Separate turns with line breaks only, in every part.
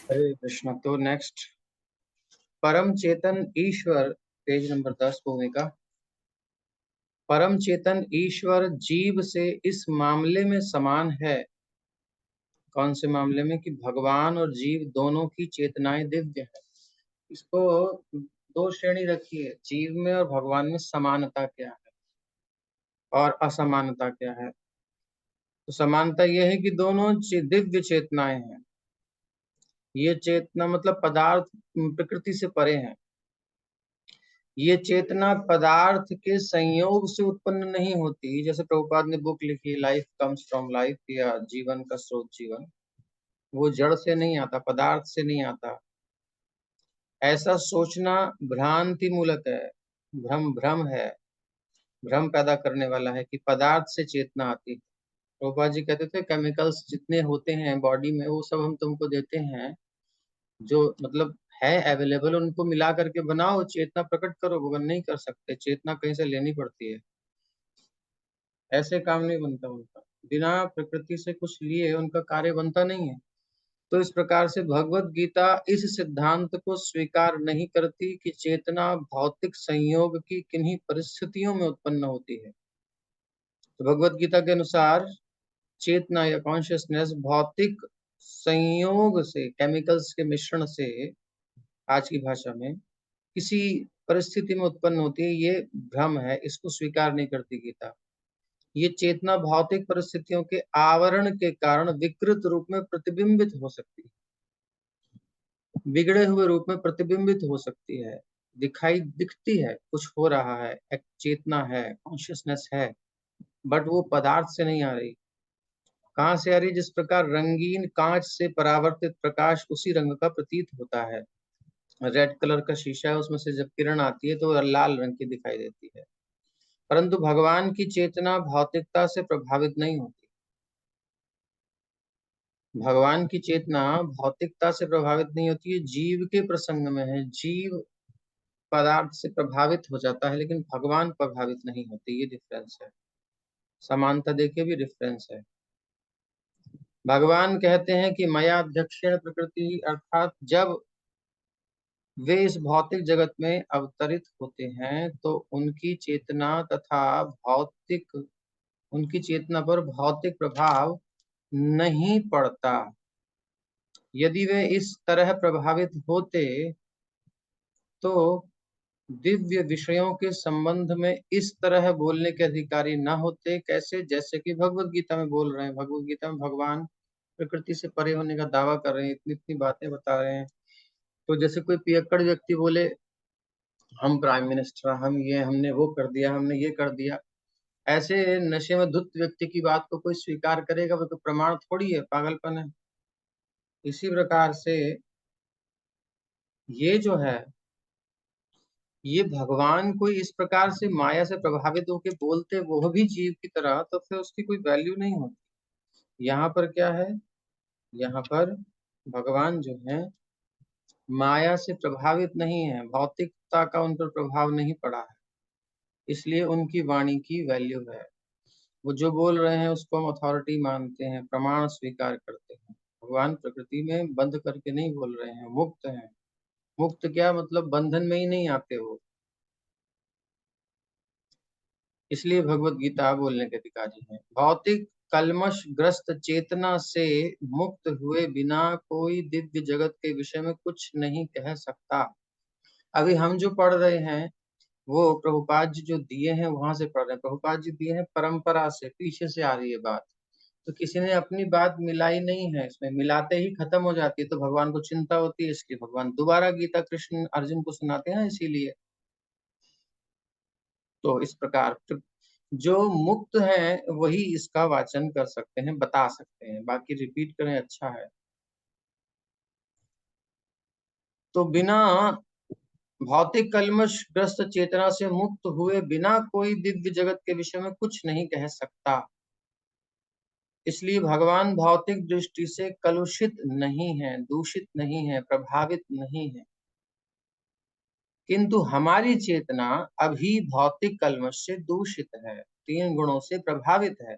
हरे कृष्ण। तो नेक्स्ट, परम चेतन ईश्वर, page number 10 भूमिका। परम चेतन ईश्वर जीव से इस मामले में समान है। कौन से मामले में? कि भगवान और जीव दोनों की चेतनाएं दिव्य है। इसको दो श्रेणी रखी है, जीव में और भगवान में समानता क्या है और असमानता क्या है। तो समानता यह है कि दोनों दिव्य चेतनाएं हैं। ये चेतना मतलब पदार्थ प्रकृति से परे है। ये चेतना पदार्थ के संयोग से उत्पन्न नहीं होती। जैसे प्रभुपाद ने बुक लिखी लाइफ कम्स फ्रॉम लाइफ, या जीवन का स्रोत जीवन, वो जड़ से नहीं आता, पदार्थ से नहीं आता। ऐसा सोचना भ्रांति मूलक है, भ्रम भ्रम है, भ्रम पैदा करने वाला है कि पदार्थ से चेतना आती है। प्रभुपाद जी कहते थे केमिकल्स जितने होते हैं बॉडी में वो सब हम तुमको देते हैं, जो मतलब है अवेलेबल, उनको मिला करके बनाओ, चेतना प्रकट करो। वो नहीं कर सकते, चेतना कहीं से लेनी पड़ती है। ऐसे काम नहीं बनता उनका, बिना प्रकृति से कुछ लिए उनका कार्य बनता नहीं है। तो इस प्रकार से भगवत गीता इस सिद्धांत को स्वीकार नहीं करती कि चेतना भौतिक संयोग की किन्हीं परिस्थितियों में उत्पन्न होती है। तो भगवत गीता के अनुसार चेतना या कॉन्शियसनेस भौतिक संयोग से, केमिकल्स के मिश्रण से, आज की भाषा में किसी परिस्थिति में उत्पन्न होती है। ये भ्रम है, इसको स्वीकार नहीं करती गीता। ये चेतना भौतिक परिस्थितियों के आवरण के कारण विकृत रूप में प्रतिबिंबित हो सकती है, बिगड़े हुए रूप में प्रतिबिंबित हो सकती है, दिखती है, कुछ हो रहा है, एक चेतना है, कॉन्शियसनेस है, बट वो पदार्थ से नहीं आ रही। कहाँ से आ रही? जिस प्रकार रंगीन कांच से परावर्तित प्रकाश उसी रंग का प्रतीत होता है। रेड कलर का शीशा है, उसमें से जब किरण आती है तो वो लाल रंग की दिखाई देती है। परंतु भगवान की चेतना भौतिकता से प्रभावित नहीं होती। भगवान की चेतना भौतिकता से प्रभावित नहीं होती है, जीव के प्रसंग में है। जीव पदार्थ से प्रभावित हो जाता है, लेकिन भगवान प्रभावित नहीं होते। ये डिफरेंस है। समानता देखिए भी डिफरेंस है। भगवान कहते हैं कि मया अध्यक्षेण प्रकृति, अर्थात जब वे इस भौतिक जगत में अवतरित होते हैं तो उनकी चेतना पर भौतिक प्रभाव नहीं पड़ता। यदि वे इस तरह प्रभावित होते तो दिव्य विषयों के संबंध में इस तरह बोलने के अधिकारी न होते। कैसे? जैसे कि भगवत गीता में बोल रहे हैं। भगवत गीता में भगवान प्रकृति से परे होने का दावा कर रहे हैं, इतनी इतनी बातें बता रहे हैं। तो जैसे कोई पियक्कड़ व्यक्ति बोले हम प्राइम मिनिस्टर, हम ये, हमने वो कर दिया, हमने ये कर दिया, ऐसे नशे में धुत व्यक्ति की बात को कोई स्वीकार करेगा? वो तो प्रमाण थोड़ी है, पागलपन है। इसी प्रकार से ये जो है, ये भगवान कोई इस प्रकार से माया से प्रभावित होकर बोलते वो भी जीव की तरह, तो फिर उसकी कोई वैल्यू नहीं होती। यहाँ पर क्या है? यहाँ पर भगवान जो है माया से प्रभावित नहीं है, भौतिकता का उन पर प्रभाव नहीं पड़ा है, इसलिए उनकी वाणी की वैल्यू है। वो जो बोल रहे हैं उसको हम अथॉरिटी मानते हैं, प्रमाण स्वीकार करते हैं। भगवान प्रकृति में बंद करके नहीं बोल रहे हैं, मुक्त हैं। मुक्त क्या मतलब? बंधन में ही नहीं आते वो, इसलिए भगवत गीता बोलने के अधिकारी हैं। भौतिक कलमश ग्रस्त चेतना से मुक्त हुए बिना कोई दिव्य जगत के विषय में कुछ नहीं कह सकता। अभी हम जो पढ़ रहे हैं वो प्रभुपाद जी जो दिए हैं वहां से पढ़ रहे हैं। प्रभुपाद जी दिए हैं परंपरा से, पीछे से आ रही है बात, तो किसी ने अपनी बात मिलाई नहीं है। इसमें मिलाते ही खत्म हो जाती है, तो भगवान को चिंता होती है, इसलिए भगवान दोबारा गीता कृष्ण अर्जुन को सुनाते हैं, इसीलिए। तो इस प्रकार जो मुक्त है वही इसका वाचन कर सकते हैं, बता सकते हैं, बाकी रिपीट करें अच्छा है। तो बिना भौतिक कलमश ग्रस्त चेतना से मुक्त हुए बिना कोई दिव्य जगत के विषय में कुछ नहीं कह सकता। इसलिए भगवान भौतिक दृष्टि से कलुषित नहीं है, दूषित नहीं है, प्रभावित नहीं है। किंतु हमारी चेतना अभी भौतिक कलमश से दूषित है, तीन गुणों से प्रभावित है,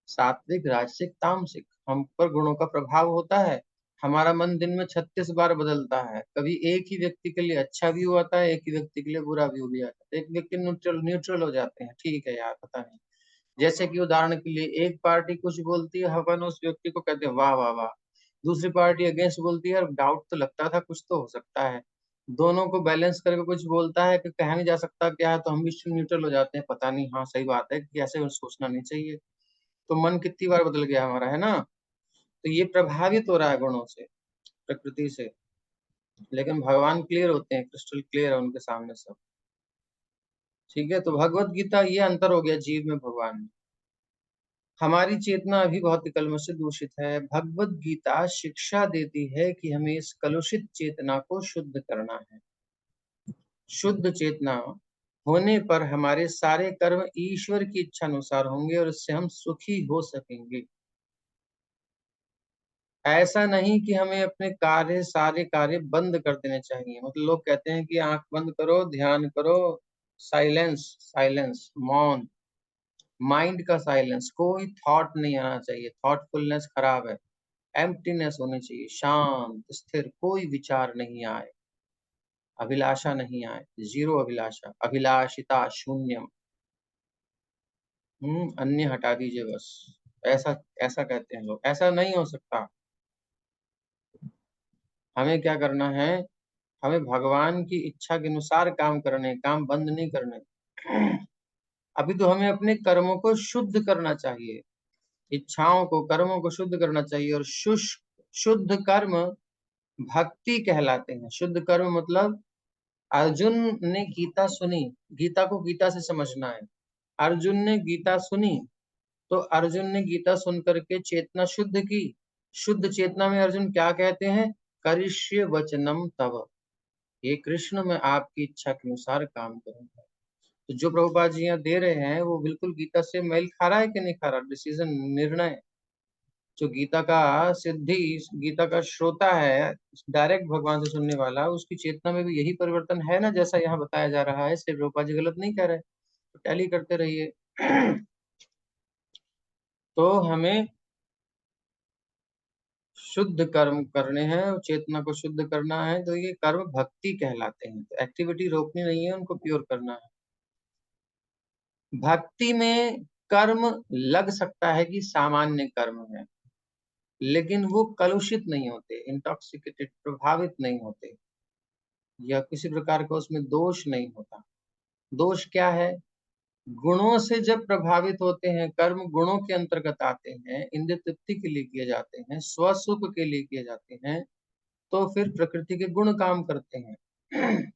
सात्विक, राजसिक, तामसिक। हम पर गुणों का प्रभाव होता है। हमारा मन दिन में 36 बार बदलता है। कभी एक ही व्यक्ति के लिए अच्छा व्यू आता है, एक ही व्यक्ति के लिए बुरा व्यू भी आता है। एक व्यक्ति न्यूट्रल न्यूट्रल हो जाते हैं, ठीक है यार पता नहीं। जैसे कि उदाहरण के लिए एक पार्टी कुछ बोलती है, अपन उस व्यक्ति को कहते हैं वाह वाह वाह। दूसरी पार्टी अगेंस्ट बोलती है, डाउट तो लगता था कुछ तो हो सकता है। दोनों को बैलेंस करके कुछ बोलता है कि कहा नहीं जा सकता क्या है, तो हम भी न्यूट्रल हो जाते हैं, पता नहीं हाँ सही बात है कि ऐसे सोचना नहीं चाहिए। तो मन कितनी बार बदल गया हमारा, है ना। तो ये प्रभावित हो रहा है गुणों से, प्रकृति से। लेकिन भगवान क्लियर होते हैं, क्रिस्टल क्लियर है उनके सामने सब। ठीक है, तो भगवत गीता ये अंतर हो गया जीव में भगवान में। हमारी चेतना अभी भौतिक कलम से दूषित है। भगवत गीता शिक्षा देती है कि हमें इस कलुषित चेतना को शुद्ध करना है। शुद्ध चेतना होने पर हमारे सारे कर्म ईश्वर की इच्छा अनुसार होंगे और इससे हम सुखी हो सकेंगे। ऐसा नहीं कि हमें अपने सारे कार्य बंद कर देने चाहिए। मतलब लोग कहते हैं कि आंख बंद करो, ध्यान करो, साइलेंस साइलेंस, मौन, माइंड का साइलेंस, कोई थॉट नहीं आना चाहिए। थॉटफुलनेस खराब है। एम्प्टीनेस होनी चाहिए, शांत स्थिर, कोई विचार नहीं आए, अभिलाषा नहीं आए, जीरो अभिलाषा, अभिलाषिता शून्यम। अन्य हटा दीजिए बस। ऐसा ऐसा कहते हैं लोग, ऐसा नहीं हो सकता। हमें क्या करना है, हमें भगवान की इच्छा के अनुसार काम करने, काम बंद नहीं करने। अभी तो हमें अपने कर्मों को शुद्ध करना चाहिए, इच्छाओं को, कर्मों को शुद्ध करना चाहिए। और शुद्ध कर्म भक्ति कहलाते हैं। शुद्ध कर्म मतलब अर्जुन ने गीता सुनी, गीता को गीता से समझना है। अर्जुन ने गीता सुनी, तो अर्जुन ने गीता सुन करके चेतना शुद्ध की। शुद्ध चेतना में अर्जुन क्या कहते हैं, करिष्य वचनम तव, ये कृष्ण मैं आपकी इच्छा के अनुसार काम करूंगा। तो जो प्रभुपाद जी यहाँ दे रहे हैं वो बिल्कुल गीता से मेल खा रहा है कि नहीं खा रहा, डिसीजन, निर्णय। जो गीता का सिद्धि, गीता का श्रोता है, डायरेक्ट भगवान से सुनने वाला, उसकी चेतना में भी यही परिवर्तन है ना, जैसा यहाँ बताया जा रहा है। सिर्फ रूपा जी गलत नहीं कह रहे, तो टैली करते रहिए। तो हमें शुद्ध कर्म करने हैं, चेतना को शुद्ध करना है, तो ये कर्म भक्ति कहलाते हैं। तो एक्टिविटी रोकनी नहीं है, उनको प्योर करना है। भक्ति में कर्म लग सकता है कि सामान्य कर्म है, लेकिन वो कलुषित नहीं होते, इंटॉक्सिकेटेड, प्रभावित नहीं होते, या किसी प्रकार का उसमें दोष नहीं होता। दोष क्या है, गुणों से जब प्रभावित होते हैं, कर्म गुणों के अंतर्गत आते हैं, इंद्रिय तृप्ति के लिए किए जाते हैं, स्वसुख के लिए किए जाते हैं, तो फिर प्रकृति के गुण काम करते हैं।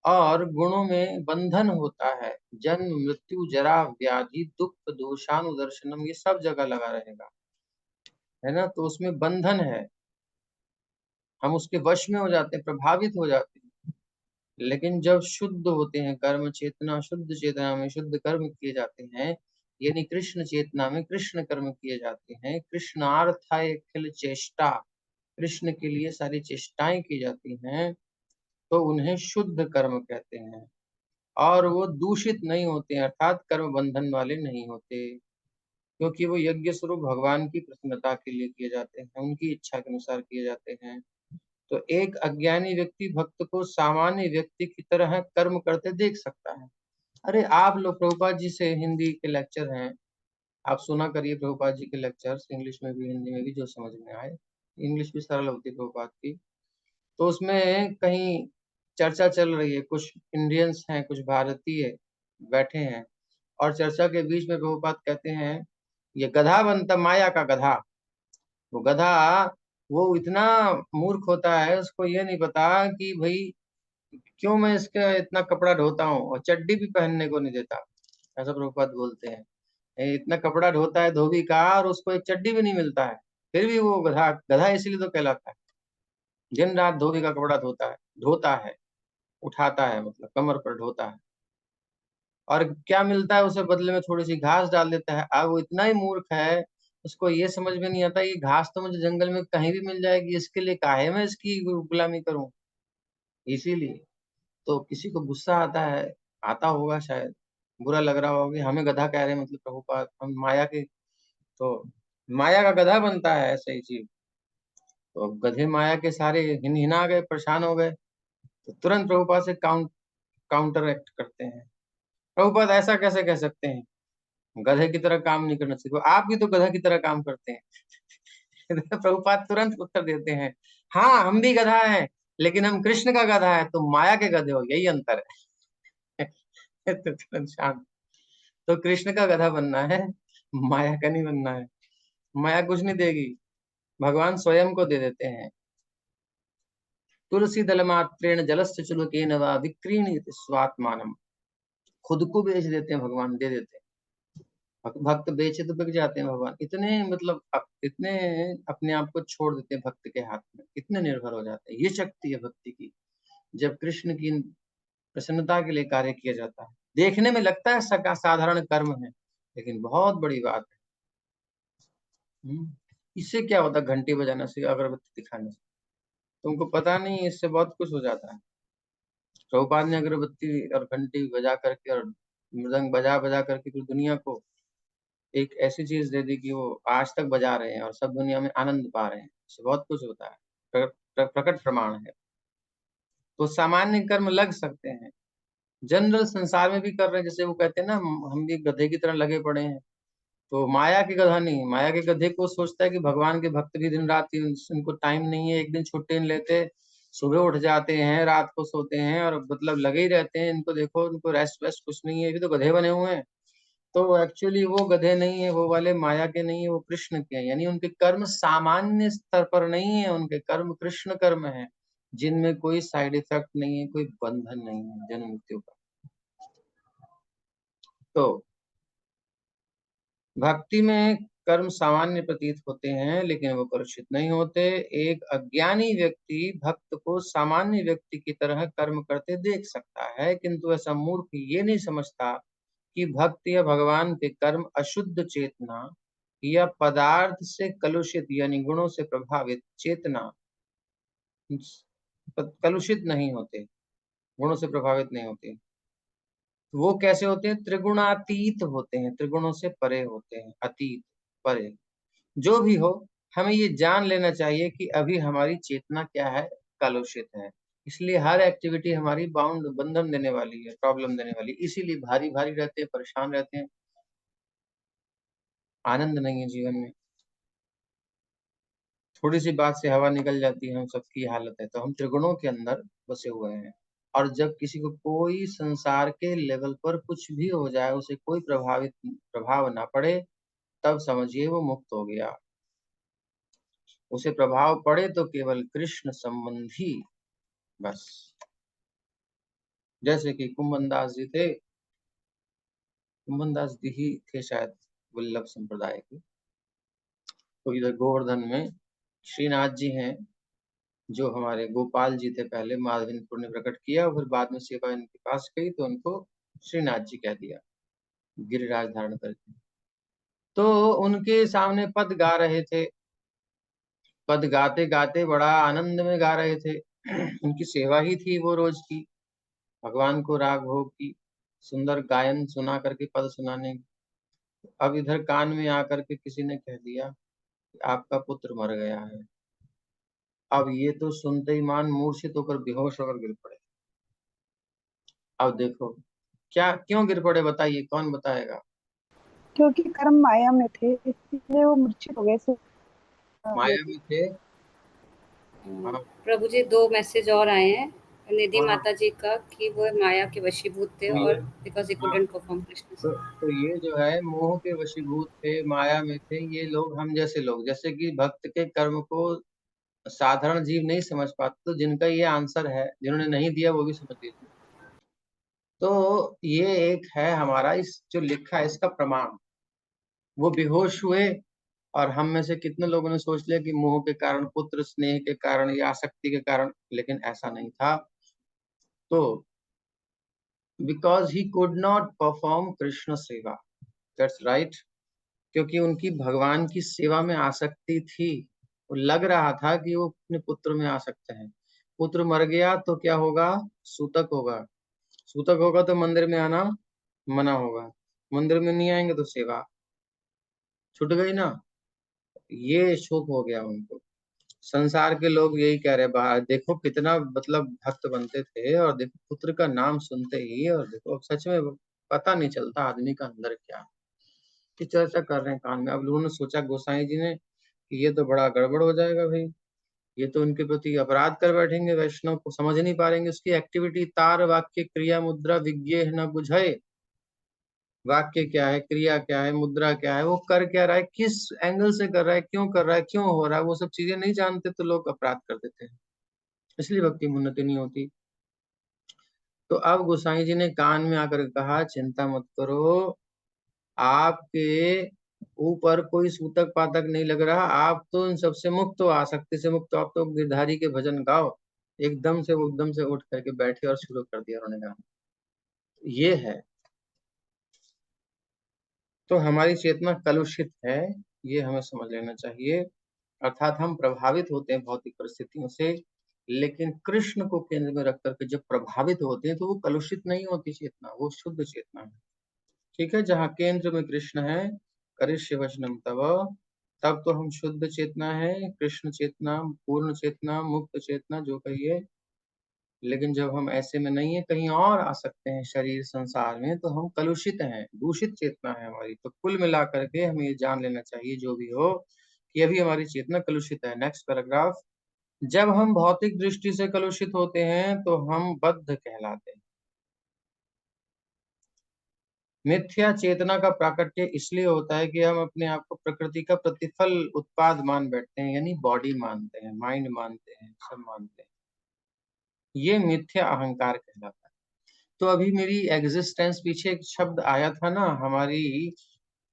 और गुणों में बंधन होता है, जन्म मृत्यु जरा व्याधि दुख दोषानुदर्शनम, ये सब जगह लगा रहेगा, है ना। तो उसमें बंधन है, हम उसके वश में हो जाते हैं, प्रभावित हो जाते हैं। लेकिन जब शुद्ध होते हैं कर्म, चेतना शुद्ध चेतना में शुद्ध कर्म किए जाते हैं, यानी कृष्ण चेतना में कृष्ण कर्म किए जाते हैं, कृष्णार्थाय अखिल चेष्टा, कृष्ण के लिए सारी चेष्टाएं की जाती हैं, तो उन्हें शुद्ध कर्म कहते हैं। और वो दूषित नहीं होते हैं, अर्थात कर्म बंधन वाले नहीं होते, क्योंकि वो यज्ञ स्वरूप भगवान की प्रसन्नता के लिए किए जाते हैं, उनकी इच्छा के अनुसार किए जाते हैं। तो एक अज्ञानी व्यक्ति भक्त को सामान्य व्यक्ति की तरह कर्म करते देख सकता है। अरे आप लोग प्रभुपाद जी से हिंदी के लेक्चर हैं, आप सुना करिए प्रभुपाद जी के लेक्चर्स, इंग्लिश में भी हिंदी में भी, जो समझ में आए। इंग्लिश भी सरल होती है प्रभुपाद की। तो उसमें कहीं चर्चा चल रही है, कुछ इंडियंस हैं, कुछ भारतीय बैठे हैं, और चर्चा के बीच में प्रभुपाद कहते हैं, ये गधा बनता, माया का गधा। वो गधा, वो इतना मूर्ख होता है, उसको ये नहीं पता कि भाई क्यों मैं इसका इतना कपड़ा ढोता हूँ, और चड्डी भी पहनने को नहीं देता। ऐसा प्रभुपाद बोलते हैं, इतना कपड़ा ढोता है धोबी का, और उसको एक चड्डी भी नहीं मिलता है, फिर भी वो गधा गधा इसलिए तो कहलाता है। दिन रात धोबी का कपड़ा धोता है, उठाता है, मतलब कमर पर ढोता है, और क्या मिलता है उसे बदले में, थोड़ी सी घास डाल देता है। अब वो इतना ही मूर्ख है, उसको ये समझ में नहीं आता, ये घास तो मुझे जंगल में कहीं भी मिल जाएगी, इसके लिए काहे मैं इसकी गुलामी करूं। इसीलिए तो किसी को गुस्सा आता है, आता होगा शायद, बुरा लग रहा होगा कि हमें गधा कह रहे हैं, मतलब प्रभुपाद हम माया के, तो माया का गधा बनता है ऐसे ही चीज। तो अब गधे माया के सारे हिनहिना गए, परेशान हो गए, तो तुरंत प्रभुपाद से काउंटर एक्ट करते हैं। प्रभुपाद ऐसा कैसे कह सकते हैं, गधे की तरह काम नहीं करना चाहिए, आप भी तो गधा की तरह काम करते हैं। प्रभुपाद तुरंत उत्तर देते हैं, हाँ हम भी गधा है, लेकिन हम कृष्ण का गधा है, तुम माया के गधे हो, यही अंतर है। तो तुरंत शांत। तो कृष्ण का गधा बनना है, माया का नहीं बनना है। माया कुछ नहीं देगी, भगवान स्वयं को दे देते हैं। तुलसी दल मात्रेण जलस्य चुलकेन वा विक्रीणीत स्वात्मानम। खुद को बेच देते हैं भगवान, दे देते हैं। भक्त बेचे तो बिक जाते हैं भगवान, इतने मतलब इतने अपने आप को छोड़ देते हैं भक्त के हाथ में, इतने निर्भर हो जाते हैं। ये शक्ति है भक्ति की, जब कृष्ण की प्रसन्नता के लिए कार्य किया जाता है। देखने में लगता है साधारण कर्म है, लेकिन बहुत बड़ी बात है। इससे क्या होता है, घंटी बजाने से, अगरबत्ती दिखाने से? तुमको पता नहीं, इससे बहुत कुछ हो जाता है। प्रभुपाद ने अगरबत्ती और घंटी बजा करके और मृदंग बजा बजा करके पूरी दुनिया को एक ऐसी चीज दे दी कि वो आज तक बजा रहे हैं और सब दुनिया में आनंद पा रहे हैं। इससे बहुत कुछ होता है, प्रकट प्रमाण है। तो सामान्य कर्म लग सकते हैं, जनरल संसार में भी कर रहे हैं, जैसे वो कहते हैं ना, हम भी गधे की तरह लगे पड़े हैं। तो माया के गधा नहीं, माया के गधे को सोचता है कि भगवान के भक्त भी दिन रात इनको टाइम नहीं है, एक दिन छुट्टी नहीं लेते, सुबह उठ जाते हैं, रात को सोते हैं, और मतलब लगे ही रहते हैं। इनको देखो, इनको रेस्ट वेस्ट कुछ नहीं है, ये तो गधे बने हुए हैं। तो एक्चुअली वो गधे नहीं है, वो वाले माया के नहीं है, वो कृष्ण के हैं। यानी उनके कर्म सामान्य स्तर पर नहीं है, उनके कर्म कृष्ण कर्म है, जिनमें कोई साइड इफेक्ट नहीं है, कोई बंधन नहीं है जन्म मृत्यु का। तो भक्ति में कर्म सामान्य प्रतीत होते हैं, लेकिन वो कलुषित नहीं होते। एक अज्ञानी व्यक्ति भक्त को सामान्य व्यक्ति की तरह कर्म करते देख सकता है, किंतु ऐसा मूर्ख ये नहीं समझता कि भक्त या भगवान के कर्म अशुद्ध चेतना या पदार्थ से कलुषित यानी गुणों से प्रभावित चेतना कलुषित नहीं होते, गुणों से प्रभावित नहीं होते। वो कैसे होते हैं, त्रिगुणातीत होते हैं, त्रिगुणों से परे होते हैं, अतीत, परे। जो भी हो, हमें ये जान लेना चाहिए कि अभी हमारी चेतना क्या है, कलुषित है। इसलिए हर एक्टिविटी हमारी बाउंड, बंधन देने वाली है, प्रॉब्लम देने वाली, इसीलिए भारी भारी रहते हैं, परेशान रहते हैं, आनंद नहीं है जीवन में। थोड़ी सी बात से हवा निकल जाती है, हम सबकी हालत है। तो हम त्रिगुणों के अंदर बसे हुए हैं, और जब किसी को कोई संसार के लेवल पर कुछ भी हो जाए, उसे कोई प्रभाव ना पड़े, तब समझिए वो मुक्त हो गया। उसे प्रभाव पड़े तो केवल कृष्ण संबंधी, बस। जैसे कि कुंभन दास जी थे, कुंभन दास जी ही थे शायद वल्लभ संप्रदाय के। तो इधर गोवर्धन में श्रीनाथ जी हैं, जो हमारे गोपाल जी थे, पहले माधविंदपुर ने प्रकट किया, और फिर बाद में सेवा इनके पास गई तो उनको श्रीनाथ जी कह दिया, गिरिराज धारण करके। तो उनके सामने पद गा रहे थे, पद गाते गाते बड़ा आनंद में गा रहे थे। उनकी सेवा ही थी वो रोज की, भगवान को राग भोग की सुंदर गायन सुना करके पद सुनाने की। अब इधर कान में आकर के किसी ने कह दिया कि आपका पुत्र मर गया है। अब ये तो सुनते ही मान मूर्छित होकर बेहोश होकर गिर पड़े। अब देखो क्या, क्यों गिर पड़े, बताइए, कौन बताएगा?
क्योंकि कर्म माया में थे, इसलिए वो मूर्छित हो गए।
माया में थे। हाँ
प्रभु जी, 2 मैसेज और आए हैं निधि
हाँ
माता जी का कि वो माया के वशीभूत थे
तो ये,
और बिकॉज़ ही
हाँ
कुडन्ट परफॉर्म कृष्ण से।
तो ये जो है मोह के वशीभूत थे, माया में थे ये लोग, हम जैसे लोग, जैसे कि भक्त के कर्म को साधारण जीव नहीं समझ पाते, तो जिनका ये आंसर है, जिन्होंने नहीं दिया वो भी समझ लीजिए। तो ये एक है हमारा, इस जो लिखा है इसका प्रमाण। वो बेहोश हुए, और हम में से कितने लोगों ने सोच लिया कि मोह के कारण, पुत्र स्नेह के कारण या आसक्ति के कारण, लेकिन ऐसा नहीं था। तो because he could not perform Krishna सेवा, दैट्स राइट। क्योंकि उनकी भगवान की सेवा में आसक्ति थी, वो लग रहा था कि वो अपने पुत्र में आ सकते हैं। पुत्र मर गया तो क्या होगा, सूतक होगा, सूतक होगा तो मंदिर में आना मना होगा, मंदिर में नहीं आएंगे तो सेवा छूट गई ना। ये शोक हो गया उनको। संसार के लोग यही कह रहे बाहर देखो कितना मतलब भक्त बनते थे, और देखो पुत्र का नाम सुनते ही, और देखो अब सच में पता नहीं चलता आदमी का अंदर क्या है। की चर्चा कर रहे हैं कान में। अब लोगों ने सोचा गोसाई जी ने कि ये तो बड़ा गड़बड़ हो जाएगा भाई, ये तो उनके प्रति अपराध कर बैठेंगे, वैष्णव को समझ नहीं पाएंगे उसकी एक्टिविटी। तार वाक्य क्रिया मुद्रा विज्ञे न बुझे, वाक्य क्या है, क्रिया क्या है, मुद्रा क्या है, वो कर क्या रहा है, किस एंगल से कर रहा है, क्यों कर रहा है, क्यों हो रहा है, वो सब चीजें नहीं जानते तो लोग अपराध कर देते हैं, इसलिए भक्ति में उन्नति नहीं होती। तो अब गोसाई जी ने कान में आकर कहा चिंता मत करो, आपके ऊपर कोई सूतक पातक नहीं लग रहा, आप तो इन सबसे मुक्त हो, आसक्ति से मुक्त हो, आप तो गिरधारी के भजन गाओ। एकदम से वो एकदम से उठ करके बैठे और शुरू कर दिया उन्होंने गाना। ये है, तो हमारी चेतना कलुषित है, ये हमें समझ लेना चाहिए। अर्थात हम प्रभावित होते हैं भौतिक परिस्थितियों से, लेकिन कृष्ण को केंद्र में रख करके जब प्रभावित होते हैं तो वो कलुषित नहीं होती चेतना, वो शुद्ध चेतना है। ठीक है, जहाँ केंद्र में कृष्ण है, करिष्य वचनम तव, तब तो हम शुद्ध चेतना है, कृष्ण चेतना, पूर्ण चेतना, मुक्त चेतना जो कहिए। लेकिन जब हम ऐसे में नहीं है, कहीं और आ सकते हैं शरीर संसार में, तो हम कलुषित हैं, दूषित चेतना है हमारी। तो कुल मिलाकर के हमें ये जान लेना चाहिए जो भी हो कि अभी हमारी चेतना कलुषित है। Next paragraph. जब हम भौतिक दृष्टि से कलुषित होते हैं तो हम बद्ध कहलाते हैं। मिथ्या चेतना का प्राकट्य इसलिए होता है कि हम अपने आप को प्रकृति का प्रतिफल उत्पाद मान बैठते हैं, यानी बॉडी मानते हैं, माइंड मानते हैं, सब मानते हैं। ये मिथ्या अहंकार कहलाता है। तो अभी मेरी एग्जिस्टेंस, पीछे एक शब्द आया था ना,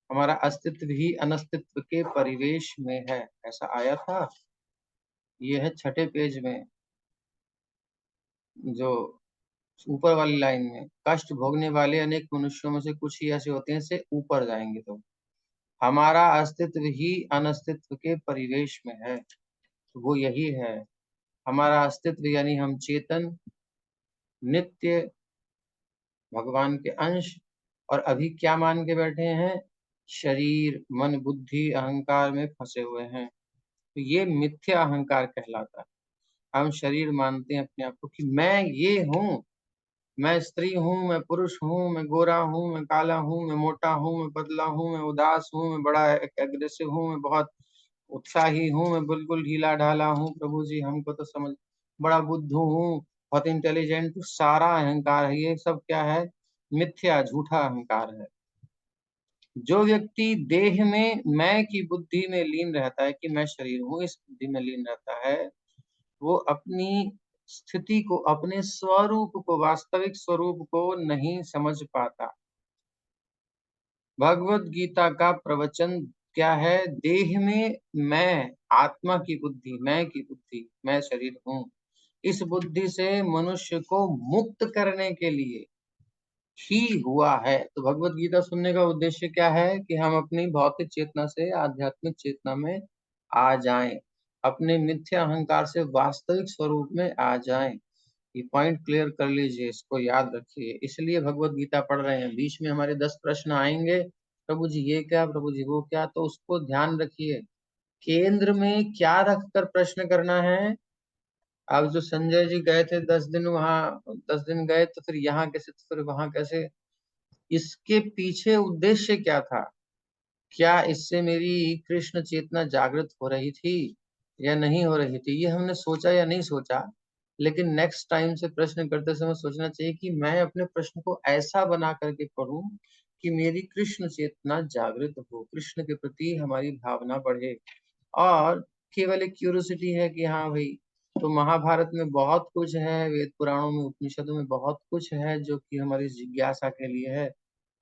हमारा अस्तित्व भी अनस्तित्व के परिवेश में है, ऐसा आया था। ये है 6ठे पेज में, जो ऊपर वाली लाइन में, कष्ट भोगने वाले अनेक मनुष्यों में से कुछ ही ऐसे होते हैं, से ऊपर जाएंगे तो हमारा अस्तित्व ही अनस्तित्व के परिवेश में है। तो वो यही है हमारा अस्तित्व, यानी हम चेतन, नित्य, भगवान के अंश, और अभी क्या मान के बैठे हैं, शरीर, मन, बुद्धि, अहंकार में फंसे हुए हैं। तो ये मिथ्या अहंकार कहलाता है। हम शरीर मानते हैं अपने आप को कि मैं ये हूँ, मैं स्त्री हूँ, मैं पुरुष हूँ, मैं गोरा हूँ, मैं काला हूँ, मैं मोटा हूँ, मैं पतला हूँ, मैं उदास हूँ, मैं बड़ा एग्रेसिव हूँ, मैं बहुत उत्साही हूँ, मैं बिल्कुल ढीला ढाला हूँ, प्रभु जी हमको तो समझ, बड़ा बुद्धू हूँ, बहुत इंटेलिजेंट। सारा अहंकार है, ये सब क्या है, मिथ्या झूठा अहंकार है। जो व्यक्ति देह में मैं की बुद्धि में लीन रहता है कि मैं शरीर हूँ, इस बुद्धि में लीन रहता है, वो अपनी स्थिति को, अपने स्वरूप को, वास्तविक स्वरूप को नहीं समझ पाता। भगवत गीता का प्रवचन क्या है, देह में मैं, आत्मा की बुद्धि, मैं की बुद्धि, मैं शरीर हूँ, इस बुद्धि से मनुष्य को मुक्त करने के लिए ही हुआ है। तो भगवत गीता सुनने का उद्देश्य क्या है कि हम अपनी भौतिक चेतना से आध्यात्मिक चेतना में आ जाएं, अपने मिथ्या अहंकार से वास्तविक स्वरूप में आ जाएं। ये पॉइंट क्लियर कर लीजिए, इसको याद रखिए। इसलिए भगवत गीता पढ़ रहे हैं, बीच में हमारे 10 प्रश्न आएंगे, प्रभु जी ये क्या, प्रभु जी वो क्या, तो उसको ध्यान रखिए। केंद्र में क्या रखकर प्रश्न करना है। अब जो संजय जी गए थे 10 दिन वहां, 10 दिन गए तो फिर यहाँ कैसे, तो फिर वहां कैसे, इसके पीछे उद्देश्य क्या था, क्या इससे मेरी कृष्ण चेतना जागृत हो रही थी या नहीं हो रही थी, ये हमने सोचा या नहीं सोचा। लेकिन नेक्स्ट टाइम से प्रश्न करते समय सोचना चाहिए कि मैं अपने प्रश्न को ऐसा बना करके पढ़ूं कि मेरी कृष्ण चेतना जागृत हो, कृष्ण के प्रति हमारी भावना बढ़े। और केवल एक क्यूरियोसिटी है कि हाँ भाई, तो महाभारत में बहुत कुछ है, वेद पुराणों में, उपनिषदों में बहुत कुछ है जो कि हमारी जिज्ञासा के लिए है,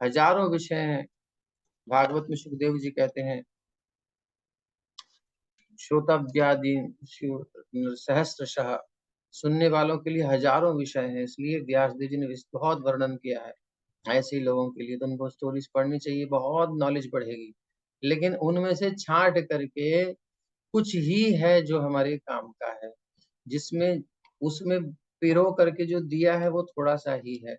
हजारों विषय हैं। भागवत में सुखदेव जी कहते हैं, श्रोतव्यादि सहस्त्रशः, सुनने वालों के लिए हजारों विषय हैं, इसलिए व्यास देव जी ने बहुत वर्णन किया है। ऐसे ही लोगों के लिए तो उनको स्टोरीज पढ़नी चाहिए, बहुत नॉलेज बढ़ेगी। लेकिन उनमें से छांट करके कुछ ही है जो हमारे काम का है, जिसमें उसमें पिरो करके जो दिया है वो थोड़ा सा ही है।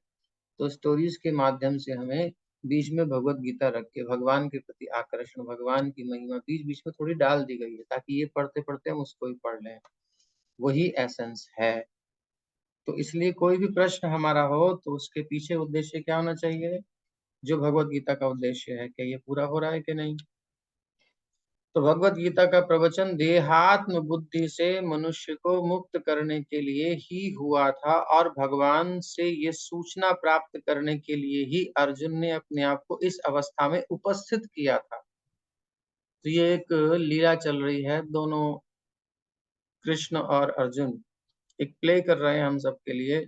तो स्टोरीज के माध्यम से हमें बीच में भगवत गीता रख के भगवान के प्रति आकर्षण, भगवान की महिमा बीच बीच में थोड़ी डाल दी गई है ताकि ये पढ़ते पढ़ते हम उसको ही पढ़ लें, वही एसेंस है। तो इसलिए कोई भी प्रश्न हमारा हो तो उसके पीछे उद्देश्य क्या होना चाहिए, जो भगवत गीता का उद्देश्य है, क्या ये पूरा हो रहा है कि नहीं। तो भगवत गीता का प्रवचन देहात्म बुद्धि से मनुष्य को मुक्त करने के लिए ही हुआ था और भगवान से ये सूचना प्राप्त करने के लिए ही अर्जुन ने अपने आप को इस अवस्था में उपस्थित किया था। तो ये एक लीला चल रही है, दोनों कृष्ण और अर्जुन एक प्ले कर रहे हैं हम सबके लिए।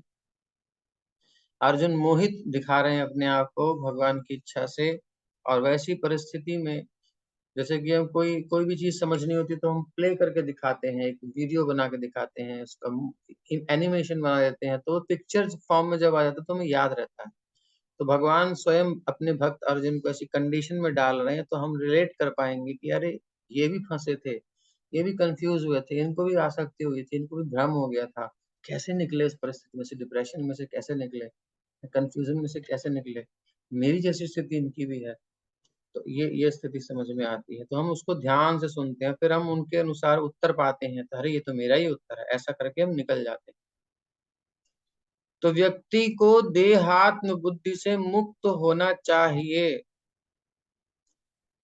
अर्जुन मोहित दिखा रहे हैं अपने आप को भगवान की इच्छा से, और वैसी परिस्थिति में जैसे कि हम कोई कोई भी चीज समझनी होती तो हम प्ले करके दिखाते हैं, एक वीडियो बना के दिखाते हैं, उसका एनिमेशन बना देते हैं, तो पिक्चर फॉर्म में जब आ जाता है तो हमें याद रहता है। तो भगवान स्वयं अपने भक्त अर्जुन को ऐसी कंडीशन में डाल रहे हैं तो हम रिलेट कर पाएंगे कि अरे ये भी फंसे थे, ये भी कंफ्यूज हुए थे, इनको भी आसक्ति हुई थी, इनको भी भ्रम हो गया था, कैसे निकले इस परिस्थिति में से, डिप्रेशन में से कैसे निकले, कंफ्यूजन में से कैसे निकले, मेरी जैसी स्थिति इनकी भी है। तो ये स्थिति समझ में आती है, तो हम उसको ध्यान से सुनते हैं, फिर हम उनके अनुसार उत्तर पाते हैं, तो अरे ये तो मेरा ही उत्तर है, ऐसा करके हम निकल जाते हैं। तो व्यक्ति को देहात्म बुद्धि से मुक्त होना चाहिए।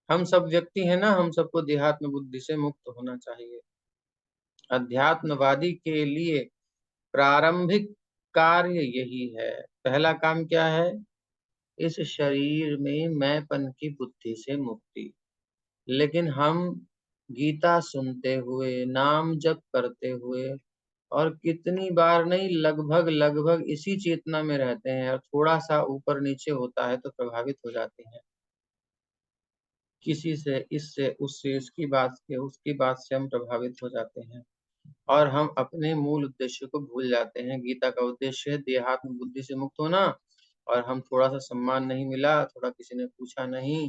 हम सब व्यक्ति हैं ना, हम सबको देहात्म बुद्धि से मुक्त होना चाहिए। अध्यात्मवादी के लिए प्रारंभिक कार्य यही है। पहला काम क्या है, इस शरीर में मैंपन की बुद्धि से मुक्ति। लेकिन हम गीता सुनते हुए, नाम जप करते हुए, और कितनी बार नहीं, लगभग लगभग इसी चेतना में रहते हैं, और थोड़ा सा ऊपर नीचे होता है तो प्रभावित हो जाते हैं, किसी से, इससे उससे, इसकी बात से उसकी बात से हम प्रभावित हो जाते हैं, और हम अपने मूल उद्देश्य को भूल जाते हैं। गीता का उद्देश्य है देहात्म बुद्धि से मुक्त होना, और हम थोड़ा सा सम्मान नहीं मिला, थोड़ा किसी ने पूछा नहीं,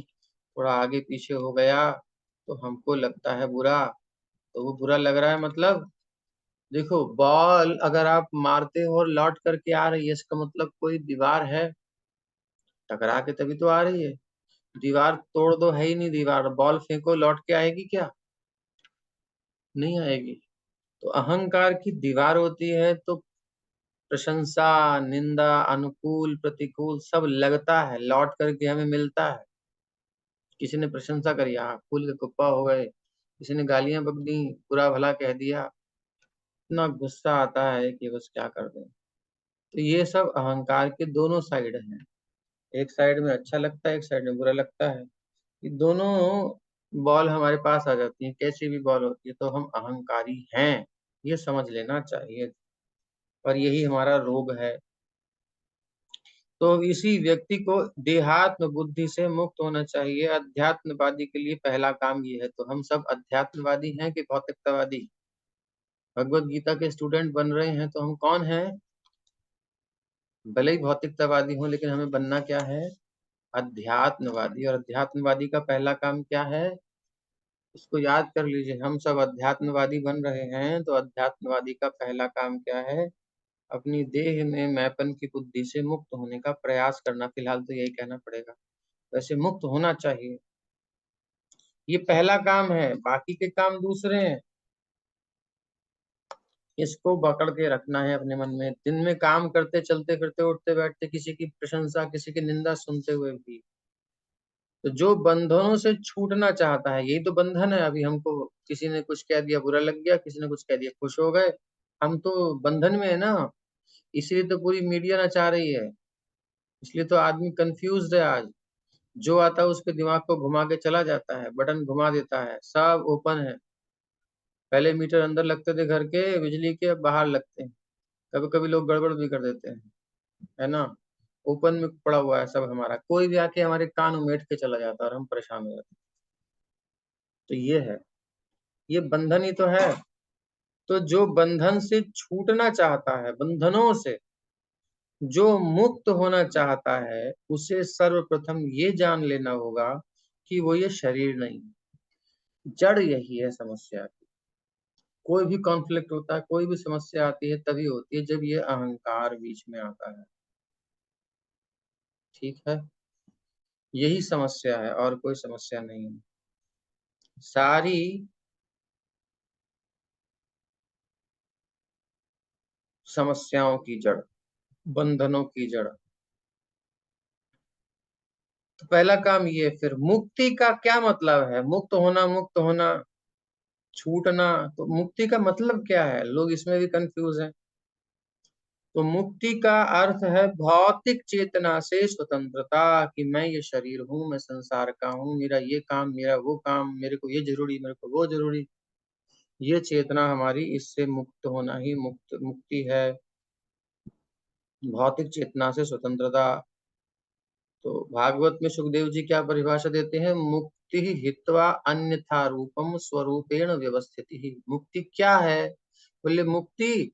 थोड़ा आगे पीछे हो गया तो हमको लगता है बुरा। तो वो बुरा लग रहा है मतलब, देखो बॉल अगर आप मारते हो और लौट करके आ रही है, इसका मतलब कोई दीवार है, टकरा के तभी तो आ रही है। दीवार तोड़ दो, है ही नहीं दीवार, बॉल फेंको लौट के आएगी क्या, नहीं आएगी। तो अहंकार की दीवार होती है, तो प्रशंसा, निंदा, अनुकूल प्रतिकूल सब लगता है, लौट करके हमें मिलता है। किसी ने प्रशंसा करी, फूल के कुप्पा हो गए, किसी ने गालियां बक दी, बुरा भला कह दिया, इतना गुस्सा आता है कि बस क्या कर दें। तो ये सब अहंकार के दोनों साइड हैं, एक साइड में अच्छा लगता है, एक साइड में बुरा लगता है। ये दोनों बॉल हमारे पास आ जाती है, कैसी भी बॉल होती है, तो हम अहंकारी हैं, ये समझ लेना चाहिए, और यही हमारा रोग है। तो इसी व्यक्ति को देहात्म बुद्धि से मुक्त होना चाहिए। अध्यात्मवादी के लिए पहला काम ये है। तो हम सब अध्यात्मवादी हैं कि भौतिकतावादी, भगवत गीता के स्टूडेंट बन रहे हैं तो हम कौन हैं, भले ही भौतिकतावादी हो लेकिन हमें बनना क्या है, अध्यात्मवादी। और अध्यात्मवादी का पहला काम क्या है, इसको याद कर लीजिए, हम सब अध्यात्मवादी बन रहे हैं तो अध्यात्मवादी का पहला काम क्या है, अपनी देह में मैपन की बुद्धि से मुक्त होने का प्रयास करना। फिलहाल तो यही कहना पड़ेगा, वैसे मुक्त होना चाहिए, ये पहला काम है, बाकी के काम दूसरे हैं। इसको पकड़ के रखना है अपने मन में, दिन में काम करते, चलते फिरते, उठते बैठते, किसी की प्रशंसा, किसी की निंदा सुनते हुए भी। तो जो बंधनों से छूटना चाहता है, यही तो बंधन है। अभी हमको किसी ने कुछ कह दिया, बुरा लग गया, किसी ने कुछ कह दिया, खुश हो गए, हम तो बंधन में है ना। इसलिए तो पूरी मीडिया नचा रही है, इसलिए तो आदमी कंफ्यूज है आज। जो आता है उसके दिमाग को घुमा के चला जाता है, बटन घुमा देता है, सब ओपन है। पहले मीटर अंदर लगते थे घर के बिजली के, अब बाहर लगते हैं, कभी कभी लोग गड़बड़ भी कर देते हैं, है ना। ओपन में पड़ा हुआ है सब हमारा, कोई भी आके हमारे कान उमेट के चला जाता है और हम परेशान हो जाते हैं। तो ये है, ये बंधन ही तो है। तो जो बंधन से छूटना चाहता है, बंधनों से जो मुक्त होना चाहता है, उसे सर्वप्रथम ये जान लेना होगा कि वो ये शरीर नहीं, जड़ यही है समस्या की। कोई भी कॉन्फ्लिक्ट होता है, कोई भी समस्या आती है, तभी होती है जब ये अहंकार बीच में आता है। ठीक है। यही समस्या है और कोई समस्या नहीं है। सारी समस्याओं की जड़, बंधनों की जड़। तो पहला काम ये। फिर मुक्ति का क्या मतलब है? मुक्त होना, छूटना। तो मुक्ति का मतलब क्या है? लोग इसमें भी कंफ्यूज हैं। तो मुक्ति का अर्थ है भौतिक चेतना से स्वतंत्रता, कि मैं ये शरीर हूँ, मैं संसार का हूँ, मेरा ये काम, मेरा वो काम, मेरे को ये जरूरी, मेरे को वो जरूरी। ये चेतना हमारी, इससे मुक्त होना ही मुक्ति है। भौतिक चेतना से स्वतंत्रता। तो भागवत में सुखदेव जी क्या परिभाषा देते हैं? मुक्ति हित्वा अन्यथा रूपम स्वरूपेण व्यवस्थिति। मुक्ति क्या है? बोले मुक्ति